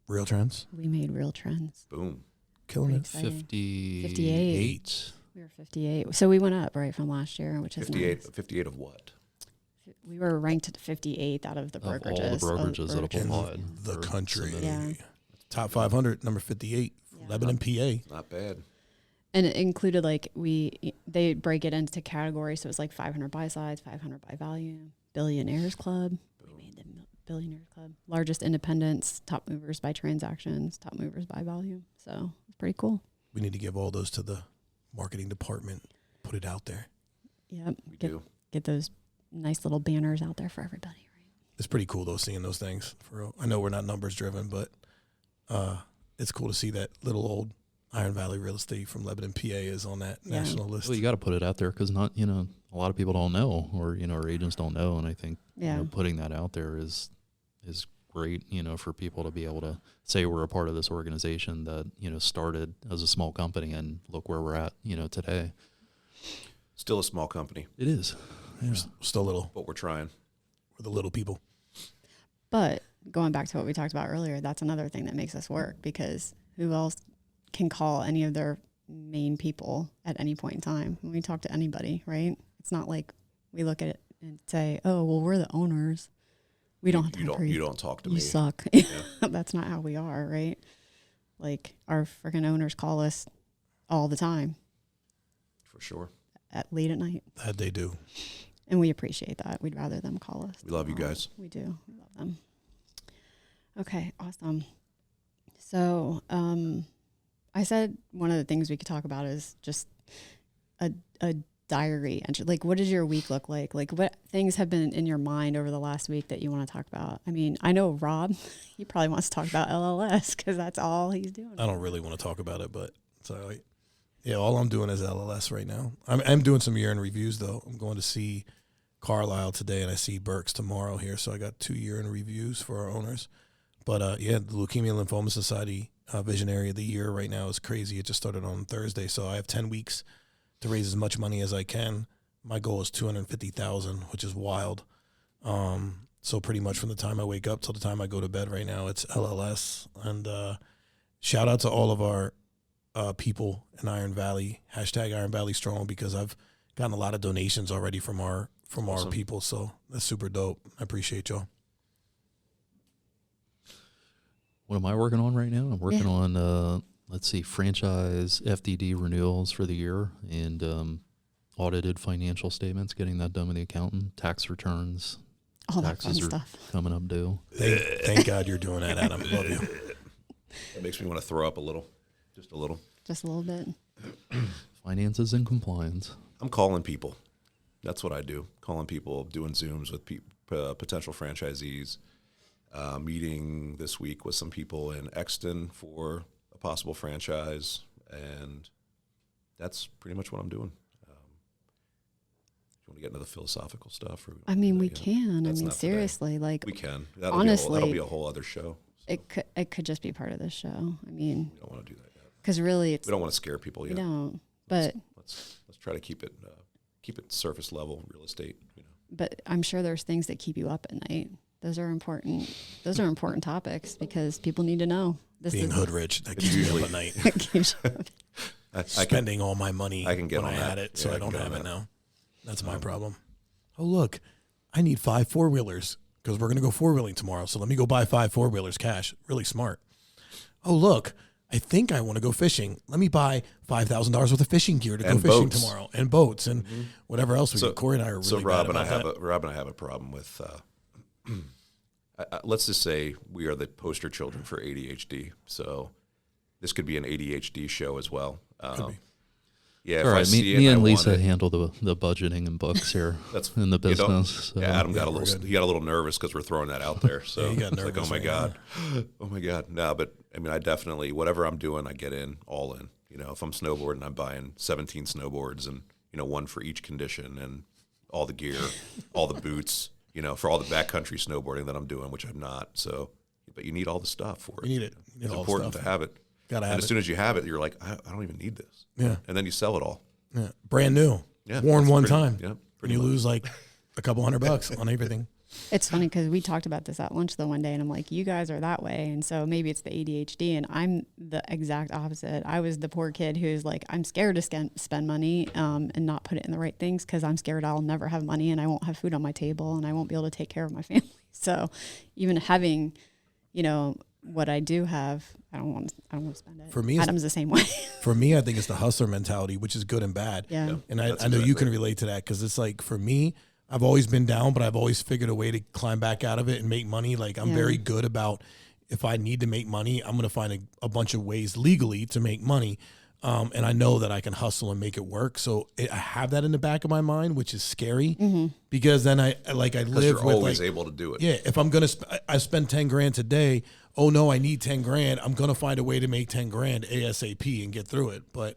Real trends. We made Real Trends. Boom. Killing it. Exciting. 58. We were 58. So we went up, right, from last year, which is 58. nice. 58 of what? We were ranked at 58th out of the Of all brokerages. the brokerages that have In applied. the or country. submitted. Yeah. Top 500, number 58, Yeah. Lebanon, PA. Not bad. And it included, like, they break it into categories. So it was like 500 buy sides, 500 by volume, Billionaires Club. We made the Billionaires Club. Largest independents, top movers by transactions, top movers by volume. So it's pretty cool. We need to give all those to the marketing department. Put it out there. Yep. We do. Get those nice little banners out there for everybody, right? It's pretty cool though seeing those things. For real. I know we're not numbers driven, but it's cool to see that little old Iron Valley Real Estate from Lebanon, PA is on that Yeah. national list. Well, you got to put it out there because a lot of people don't know, or our agents don't know, and I think Yeah. putting that out there is great. For people to be able to say we're a part of this organization that started as a small company and look where we're at today. Still a small company, It is. We're still little. but we're trying. We're the little people. But going back to what we talked about earlier, that's another thing that makes us work, because who else can call any of their main people at any point in time when we talk to anybody, right? It's not like we look at it and say, oh, well, we're the owners. We don't have time for you. You don't talk to me. You suck. Yeah. That's not how we are, right? Like, our freaking owners call us all the time. For sure. At late at night. That they do. And we appreciate that. We'd rather them call us. We love you guys. We do. We love them. Okay, awesome. So, I said one of the things we could talk about is just a diary entry. Like, what does your week look like? Like, what things have been in your mind over the last week that you want to talk about? I mean, I know Rob, he probably wants to talk about LLS because that's all he's doing. I don't really want to talk about it, but it's all right. Yeah, all I'm doing is LLS right now. I'm doing some year-end reviews, though. I'm going to see Carlisle today, and I see Burks tomorrow here, so I got 2 year-end reviews for our owners. But, yeah, the Leukemia and Lymphoma Society Visionary of the Year right now is crazy. It just started on Thursday, so I have 10 weeks to raise as much money as I can. My goal is $250,000, which is wild. So pretty much from the time I wake up till the time I go to bed right now, it's LLS. And shout out to all of our people in Iron Valley, hashtag Iron Valley Strong, because I've gotten a lot of donations already from our people. So that's super dope. I appreciate y'all. What am I working on right now? I'm working on, franchise FDD renewals for the year and audited financial statements, getting that done with the accountant, tax returns. All that fun Taxes are stuff coming up due. Thank God you're doing that, Adam. Love you. That makes me want to throw up a little. Just a little. Just a little bit. Finances and compliance. I'm calling people. That's what I do. Calling people, doing Zooms with potential franchisees. Meeting this week with some people in Exton for a possible franchise, and that's pretty much what I'm doing. Do you want to get into the philosophical stuff? Or I mean, we can. I mean, seriously, today. Like, we can. Honestly, that'll be a whole other show. So. It could just be part of this show. I mean, we don't want to do that yet. Because really, we don't want to scare people yet. We don't. But let's try to keep it surface level real estate. But I'm sure there's things that keep you up at night. Those are important topics because people need to know. Being hood rich, that keeps me up at night. Spending all my money when I had it, so I don't have it now. That's my problem. Oh, look, I need 5 4-wheelers because we're going to go 4-wheeling tomorrow. So let me go buy 5 4-wheelers cash. Really smart. Oh, look, I think I want to go fishing. Let me buy $5,000 worth of fishing gear to go fishing tomorrow, and boats and whatever else we get. Corey and I are really Rob and I have a problem with. Let's just say we are the poster children for ADHD. So this could be an ADHD show as well. Could be. Yeah, all right. Me and Lisa handle the budgeting and books here in the business. So. Yeah, Adam got a little nervous because we're throwing that out there. So he got nervous. Like, oh my god. No, but I mean, I definitely whatever I'm doing, I get all in. If I'm snowboarding, I'm buying 17 snowboards and one for each condition and all the gear, all the boots. For all the backcountry snowboarding that I'm doing, which I'm not. So, but you need all the stuff for it. You need it. It's important to have it. Gotta have it. As soon as you have it, you're like, I don't even need this. Yeah. And then you sell it all. Yeah. Brand new. Yeah. Worn one time. Yeah. And you lose like a couple $100 on everything. It's funny because we talked about this at lunch the one day, and I'm like, you guys are that way, and so maybe it's the ADHD, and I'm the exact opposite. I was the poor kid who's like, I'm scared to spend money and not put it in the right things because I'm scared I'll never have money and I won't have food on my table and I won't be able to take care of my family. So even having, what I do have, I don't want to spend it. For me, Adam's the same way. For me, I think it's the hustler mentality, which is good and bad. Yeah. And I know you can relate to that because it's like, for me, I've always been down, but I've always figured a way to climb back out of it and make money. Like I'm very good about if I need to make money, I'm going to find a bunch of ways legally to make money. And I know that I can hustle and make it work. So I have that in the back of my mind, which is scary because then I live you're with always able to do it. Yeah. If I'm going to, I spend 10 grand today. Oh no, I need 10 grand. I'm going to find a way to make 10 grand ASAP and get through it. But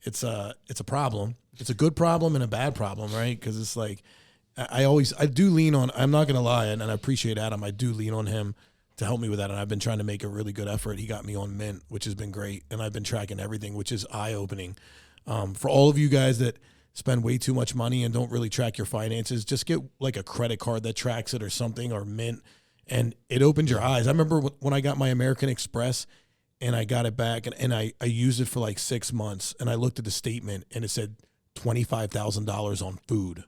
it's a problem. It's a good problem and a bad problem, right? Because it's like, I do lean on, I'm not going to lie, and I appreciate Adam. I do lean on him to help me with that, and I've been trying to make a really good effort. He got me on Mint, which has been great, and I've been tracking everything, which is eye-opening. For all of you guys that spend way too much money and don't really track your finances, just get like a credit card that tracks it or something, or Mint, And it opened your eyes. I remember when I got my American Express and I got it back and I used it for like 6 months and I looked at the statement and it said $25,000 on food.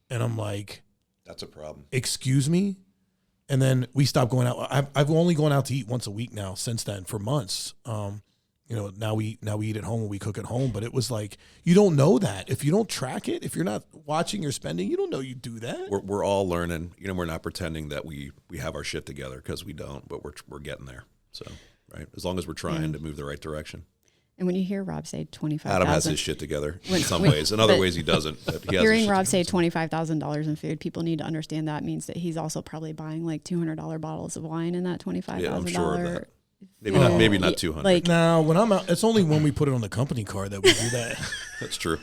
And I'm like, that's a problem. Excuse me? And then we stopped going out. I've only gone out to eat once a week now since then for months. Now we eat at home and we cook at home, but it was like, you don't know that. If you don't track it, if you're not watching your spending, you don't know you do that. We're all learning. We're not pretending that we have our shit together because we don't, but we're getting there. So, right. As long as we're trying to move the right direction. And when you hear Rob say $25,000, Adam has his shit together in some ways. In other ways, he doesn't. But he has hearing Rob say $25,000 in food, people need to understand that means that he's also probably buying like $200 bottles of wine in that $25,000. Yeah, I'm sure of that. Maybe not 200. Like, no, when I'm out, it's only when we put it on the company card that we do that. That's true.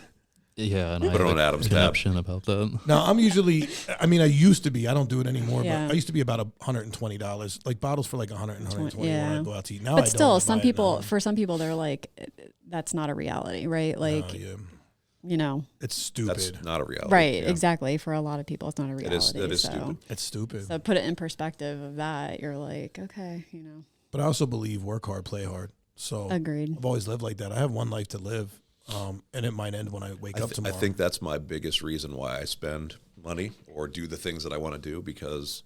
Yeah, and put it on Adam's tab. About that. Now I'm usually, I used to be. I don't do it anymore. Yeah. But I used to be about $120, like bottles for like $100, $120 when I go out to eat. Now, but I still, don't for some people, they're like, that's not a reality, right? Like, it's stupid. That's not a reality. Right, yeah. exactly. For a lot of people, it's not a reality. It is stupid. It's stupid. So put it in perspective of that. You're like, okay, But I also believe work hard, play hard. So agreed. I've always lived like that. I have one life to live, and it might end when I wake up tomorrow. I think that's my biggest reason why I spend money or do the things that I want to do, because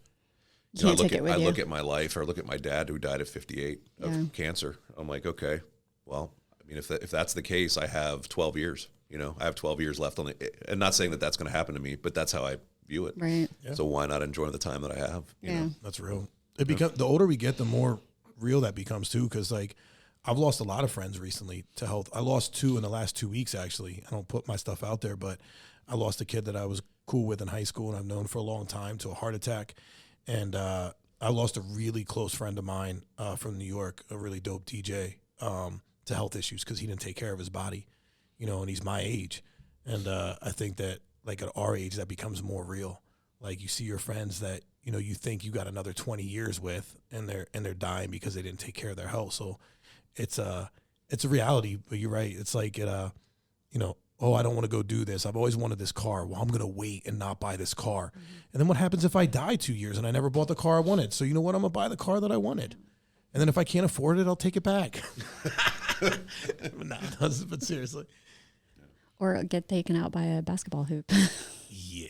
I look at my life, or look at my dad who died at 58 of cancer. I'm like, okay, well, if that's the case, I have 12 years. I have 12 years left on it. And not saying that that's going to happen to me, but that's how I view it. Right. Yeah. So why not enjoy the time that I have? You know? That's real. It the older we get, the more real that becomes too. Because like, I've lost a lot of friends recently to health. I lost 2 in the last 2 weeks, actually. I don't put my stuff out there, but I lost a kid that I was cool with in high school and I've known for a long time to a heart attack. And I lost a really close friend of mine from New York, a really dope DJ, to health issues because he didn't take care of his body, and he's my age. And I think that like at our age, that becomes more real. Like you see your friends that, you think you got another 20 years with and they're dying because they didn't take care of their health. So it's a reality, but you're right. It's like, oh, I don't want to go do this. I've always wanted this car. Well, I'm going to wait and not buy this car. Mm-hmm. And then what happens if I die 2 years and I never bought the car I wanted? So you know what? I'm going to buy the car that I wanted. And then if I can't afford it, I'll take it back. But seriously. Or get taken out by a basketball hoop. Yeah.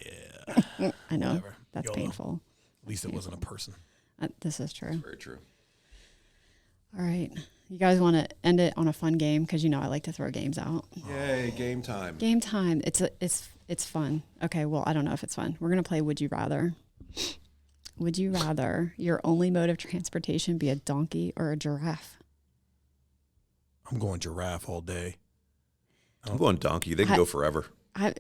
I know. Whatever. That's YOLO. painful. At least it wasn't a person. This is true. Very true. All right. You guys want to end it on a fun game? Because I like to throw games out. Yay, game time. Game time. It's fun. Okay, well, I don't know if it's fun. We're going to play Would You Rather. Would you rather your only mode of transportation be a donkey or a giraffe? I'm going giraffe all day. I'm going donkey. They can go forever. I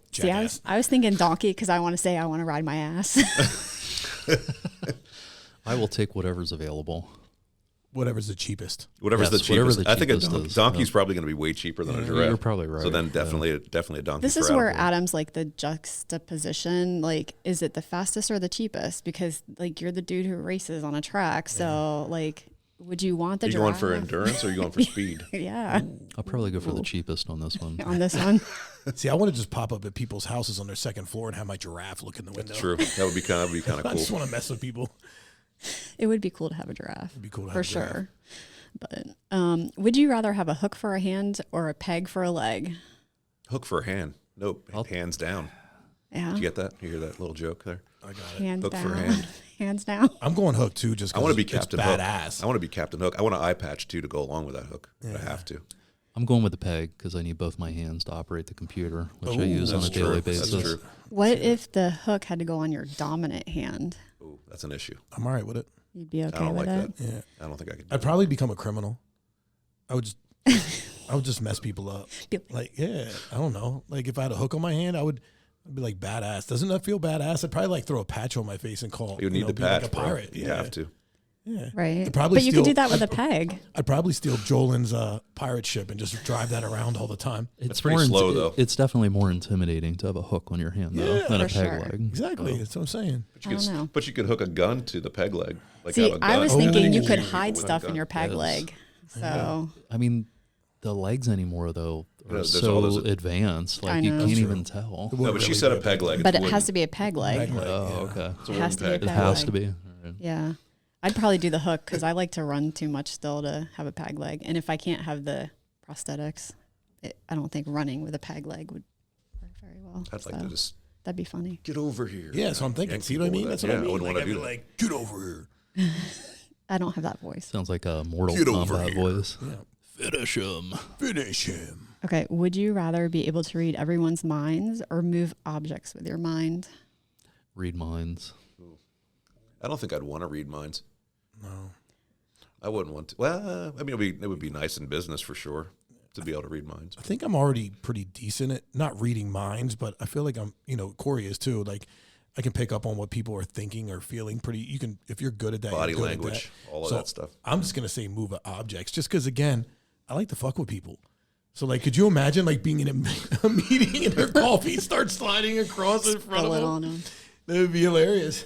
was thinking donkey because I want to say I want to ride my ass. I will take whatever's available. Whatever's the cheapest. Whatever's the cheapest. I think a donkey's probably going to be way cheaper than a giraffe. You're probably right. So then definitely a donkey. This is where Adam's like the juxtaposition. Like, is it the fastest or the cheapest? Because like you're the dude who races on a track. So like, would you want the giraffe? Are you going for endurance or are you going for speed? Yeah. I'll probably go for the cheapest on this one. On this one. See, I want to just pop up at people's houses on their second floor and have my giraffe look in the window. That's true. That would be kind of cool. I just want to mess with people. It would be cool to have a giraffe. It'd be cool to have for a giraffe. sure. But would you rather have a hook for a hand or a peg for a leg? Hook for a hand. Nope. Hands down. Yeah. Did you get that? You hear that little joke there? I got it. Hands Hook down. for hand. Hands down. I'm going hook too. Just I want to be it's Captain Hook. badass. I want to be Captain Hook. I want an eye patch too to go along with that hook. Yeah. I have to. I'm going with the peg because I need both my hands to operate the computer, which I use on a daily basis. That's true. What if the hook had to go on your dominant hand? Ooh, that's an issue. I'm all right with it. You'd be okay I don't with like it? that. Yeah. I don't think I could. I'd probably become a criminal. I would just mess people up. Like, yeah, I don't know. Like if I had a hook on my hand, I'd be like badass. Doesn't that feel badass? I'd probably like throw a patch on my face and call. You need the patch, like a pirate. Bro. You have to. Yeah. Right. I'd probably but you could do that with a peg. I'd probably steal Jolin's pirate ship and just drive that around all the time. It's pretty slow though. It's definitely more intimidating to have a hook on your hand though than a peg leg. Exactly. That's what I'm saying. But you could hook a gun to the peg leg. Like See, have a gun. I was thinking you could With hide a stuff in gun. your peg leg. So I mean, the legs anymore though are There's so advanced, I like you know. can't even tell. No, but she said a peg leg. but It's it has to be a peg leg. Peg leg, Oh, yeah. okay. It's a It has wooden to be a peg. It peg has leg. to be. All Right. Yeah. I'd probably do the hook because I like to run too much still to have a peg leg. And if I can't have the prosthetics, I don't think running with a peg leg would work very well. I'd like to just that'd be funny. get over here. Yeah, so I'm thinking. See what I mean? That's what I mean. I wouldn't want to do that. Like, get over here. I don't have that voice. Sounds like a Mortal Get over Kombat here. voice. Yeah. Finish him. Finish him. Okay. Would you rather be able to read everyone's minds or move objects with your mind? Read minds. I don't think I'd want to read minds. No. I wouldn't want to. Well, I mean, it would be nice in business for sure to be able to read minds. I think I'm already pretty decent at not reading minds, but I feel like I'm, Corey is too. Like, I can pick up on what people are thinking or feeling pretty. You can, if you're good at that. Body you're good at language, that. all of that stuff. I'm just going to say move objects just because, again, I like to fuck with people. So, like, could you imagine, like, being in a meeting and their coffee starts sliding across in front of Spill it them? on them. That would be hilarious.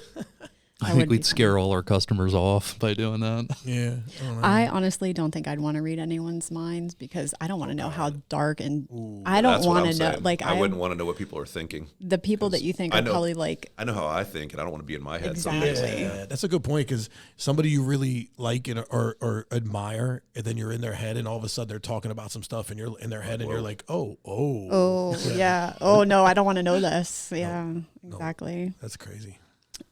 I would think be we'd scare all our customers off by doing that. Yeah. I don't know. I honestly don't think I'd want to read anyone's minds because I don't want to know how dark and I don't That's what want I'm to know. saying. Like I wouldn't want to know what people are thinking. the people that you think I are know- probably like I know how I think, and I don't want to be in my head. Exactly. Someday. Yeah, that's a good point because somebody you really like or admire, and then you're in their head, and all of a sudden they're talking about some stuff, and you're in their head, and you're like, oh yeah, oh no, I don't want to know this. Yeah, exactly. that's crazy.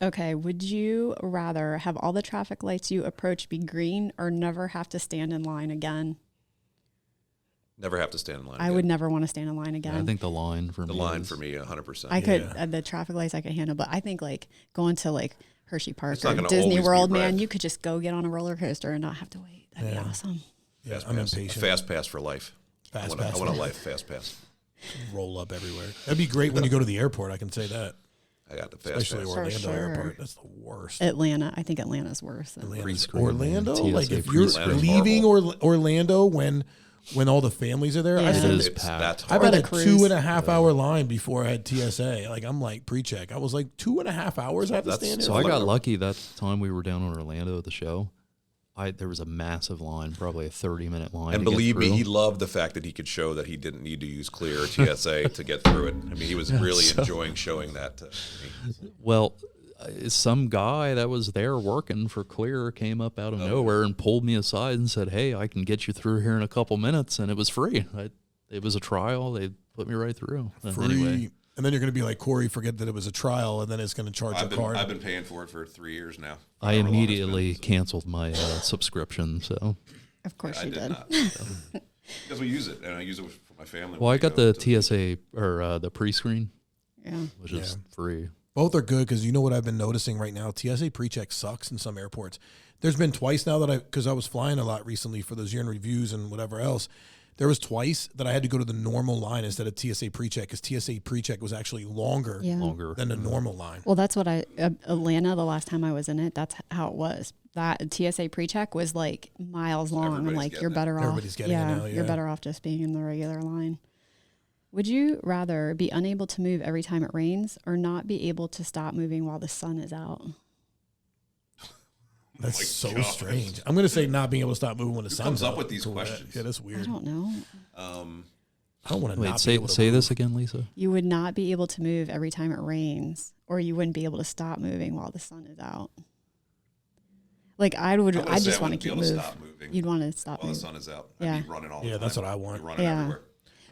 Okay, would you rather have all the traffic lights you approach be green or never have to stand in line again? Never have to stand in line. I would never want to stand in line again. I think the line for The me. line is- for me, 100%. I could Yeah. the traffic lights I could handle, but I think like going to like Hershey Park It's not or gonna Disney always be World, man, red. you could just go get on a roller coaster and not have to wait. That'd be Yeah. awesome. Yeah, Fast I'm pass. impatient. A fast pass for life. Fast I pass. want a life fast pass. Roll up everywhere. That'd be great when you go to the airport. I can say that. I got the fast Especially pass. Orlando sure. Airport. That's the worst. Atlanta, I think Atlanta's worse. Than Pre-screen, Orlando, TSA like if you're pre-screen. leaving Orlando when all the families are there, Yeah. I It said is It's packed. that's I've hard. had Or a the cruise. 2.5 hour line before I had TSA. Like I'm like pre-check. I was like 2.5 hours I have to That's- stand So in. I got Orlando. lucky that time we were down in Orlando at the show. There was a massive line, probably a 30-minute line. And to get believe me, through. he loved the fact that he could show that he didn't need to use Clear or TSA to get through it. I mean, he was really enjoying showing that to me. Well, some guy that was there working for Clear came up out of nowhere and pulled me aside and said, "Hey, I can get you through here in a couple minutes," and it was free. It was a trial. They put me right through. free. Anyway, And then you're going to be like, Corey, forget that it was a trial, and then it's going to charge I've your card. been paying for it for 3 years now. I However long it's immediately been. canceled my subscription. So, Of course I you did did. not. Because we use it, and I use it for my family. well, when I we got go the to- TSA or the pre-screen, Yeah. which is free. Both are good because you know what I've been noticing right now? TSA pre-check sucks in some airports. There's been twice now because I was flying a lot recently for those year-end reviews and whatever else. There was twice that I had to go to the normal line instead of TSA pre-check because TSA pre-check was actually longer Yeah. Longer. than the normal line. Well, that's what Atlanta, the last time I was in it, that's how it was. That TSA pre-check was like miles long. I'm everybody's like, getting you're it. better off. Everybody's getting it now, You're yeah. better off just being in the regular line. Would you rather be unable to move every time it rains or not be able to stop moving while the sun is out? That's my so God. strange. I'm going to say not being able to stop moving when the Who sun's comes up out. with these Cool. questions? Yeah, that's I weird. don't know. I don't want to Wait, not be say able to say move. this again, Lisa. You would not be able to move every time it rains, or you wouldn't be able to stop moving while the sun is out. Like I just want to keep moving. Stop moving You'd want to stop while the moving. sun is out. Yeah. I'd be running all the Yeah, time. that's what I want. I'd be running Yeah. everywhere.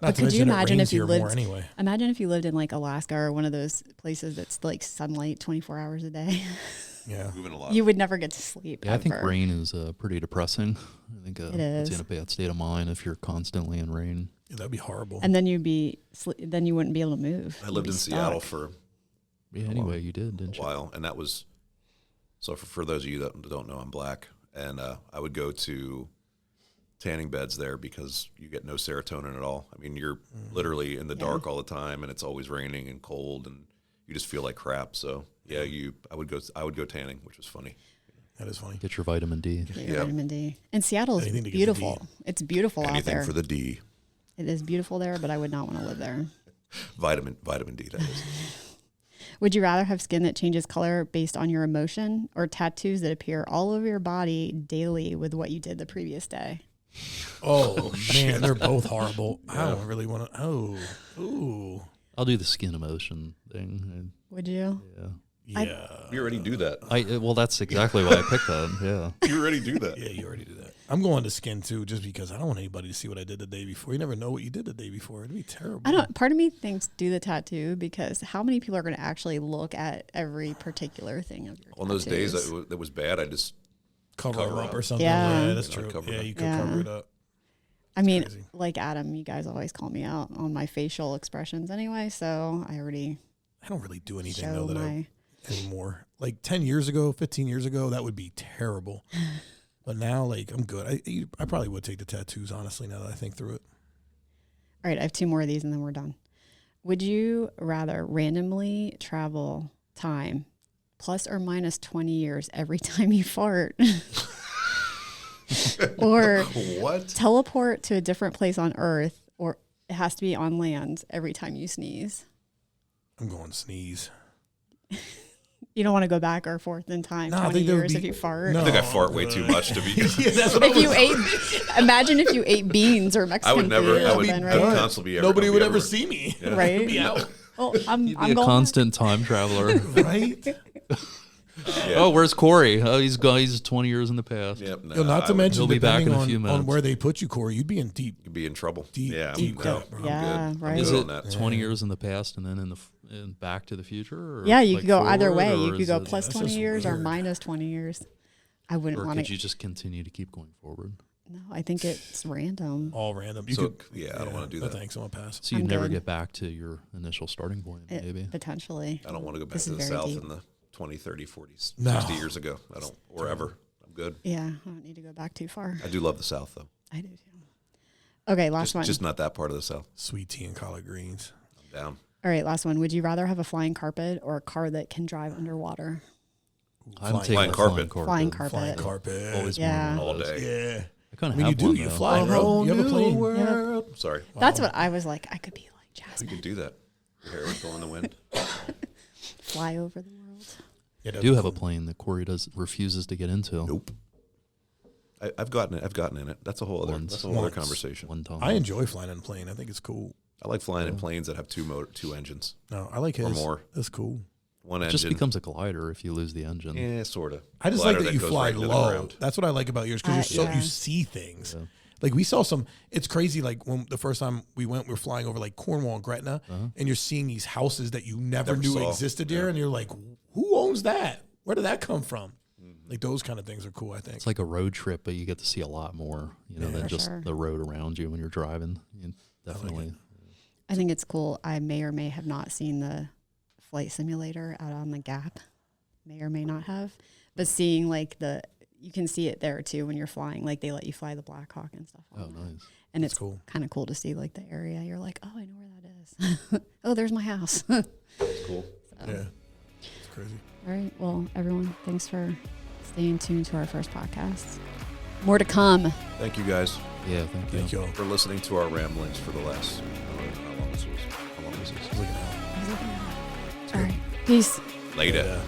Not But to could you mention it imagine rains if you here more lived? anyway. Imagine if you lived in like Alaska or one of those places that's like sunlight 24 hours a day. Yeah. Moving a lot. You would never get to sleep. Yeah, I think ever. rain is pretty depressing. I think It it's is. in a bad state of mind if you're constantly in rain. Yeah, that'd be horrible. And then then you wouldn't be able to move. I You'd lived be in stuck. Seattle for Yeah, anyway, you did, didn't a you? while, and that was so. For those of you that don't know, I'm black, and I would go to tanning beds there because you get no serotonin at all. I mean, you're literally in the dark all the time, and it's always raining and cold, and you just feel like crap. So yeah, I would go tanning, which was funny. That is funny. Get your vitamin D. Get your Yeah. vitamin D. And Seattle is Anything to get the beautiful. It's beautiful out Anything there. for the D, It is beautiful there, but I would not want to live there. vitamin D. That is. Would you rather have skin that changes color based on your emotion or tattoos that appear all over your body daily with what you did the previous day? Oh, man, they're both horrible. I don't really want to. Oh, ooh. I'll do the skin emotion thing. Would you? Yeah. Yeah. You already do that. Well, that's exactly why I picked that. Yeah. You already do that. Yeah, you already do that. I'm going to skin too, just because I don't want anybody to see what I did the day before. You never know what you did the day before. It'd be terrible. Part of me thinks do the tattoo, because how many people are going to actually look at every particular thing of your On those days that was bad, I just cover up or something. Yeah. Yeah, that's true. Yeah, you could cover it up. I mean, crazy. like Adam, you guys always call me out on my facial expressions anyway, so I don't really do anything show though anymore. Like 10 years ago, 15 years ago, that would be terrible. But now, like, I'm good. I probably would take the tattoos, honestly, now that I think through it. All right, I have 2 more of these and then we're done. Would you rather randomly travel time plus or minus 20 years every time you fart? Or what? Teleport to a different place on Earth, or it has to be on land every time you sneeze? I'm going sneeze. You don't want to go back or forth in time 20 years if you fart? No. I think I fart way too much to be. Yeah, that's what If you ate, imagine if you ate beans or Mexican I would never. food. I would then, right? constantly be. Nobody would ever everywhere. see me. Yeah. Right? Be out. Well, I'm You'd be a going constant time traveler. Right? Yeah. Oh, where's Corey? Oh, he's 20 years in the past. Yep, no, Yo, not to mention, He'll be back depending in a few on minutes. where they put you, Corey, you'd be in deep. you'd be in trouble. Deep, yeah, deep no, cut, bro. I'm Yeah, good. right. I'm Is good it on that. 20 years in the past and then in Back to the Future? Or Yeah, you like could go either forward, way. or You could is go it- plus That's 20 just years or weird. minus 20 years. I wouldn't Or want could to. you just continue to keep going forward? No, I think it's random. All random. So, yeah, I don't wanna do no that. thanks, I'm going to pass. So you I'm never good. get back to your initial starting point, maybe. Potentially. I don't want to go back This to is the very South deep. in the 20, 30, 40, No. 60 years ago. I don't, or ever. I'm good. Yeah, I don't need to go back too far. I do love the South, though. I do too. Okay, last one. Just not that part of the South. Sweet tea and collard greens. I'm down. All right, last one. Would you rather have a flying carpet or a car that can drive underwater? I'm taking Flying the carpet. Flying carpet. Flying carpet. Always Yeah. wanted one All of those. day. Yeah. I kind I of mean, have you do. one, You though. fly, bro. You have a plane. World. Sorry. That's what I was like. I could be like You Jasmine. could do that. Your hair would go in the wind. Fly over the world. Yeah, I do have a plane that Corey refuses to get into. Nope. I've gotten in it. That's a whole other. Once. That's a whole other Once. conversation. One time. I enjoy flying in a plane. I think it's cool. I like flying in planes that have two engines. No, I like his. Or more. That's cool. One It engine. just becomes a glider if you lose the engine. Yeah, sort of. I just like that you fly low. That's what I like about yours, because Yeah. you see things. Yeah. Like we saw some. It's crazy. Like when the first time we were flying over like Cornwall and Gretna, and you're seeing these houses that you never knew saw. existed there, and you're like, who owns that? Where did that come from? Like those kind of things are cool. I think. It's like a road trip, but you get to see a lot more, than For just sure. the road around you when you're driving. Definitely. I think it's cool. I may or may have not seen the flight simulator out on the Gap. May or may not have. But seeing like you can see it there too when you're flying. Like they let you fly the Black Hawk and stuff. Oh, on that. nice. And That's it's cool. kind of cool to see like the area. You're like, oh, I know where that is. Oh, there's my house. That's cool. Yeah, it's crazy. All right. Well, everyone, thanks for staying tuned to our first podcast. More to come. Thank you guys Yeah, thank you. Thank y'all. for listening to our ramblings for the last. I don't know how long this was. How long was this? Look at that. All right. Peace. Later. Yeah.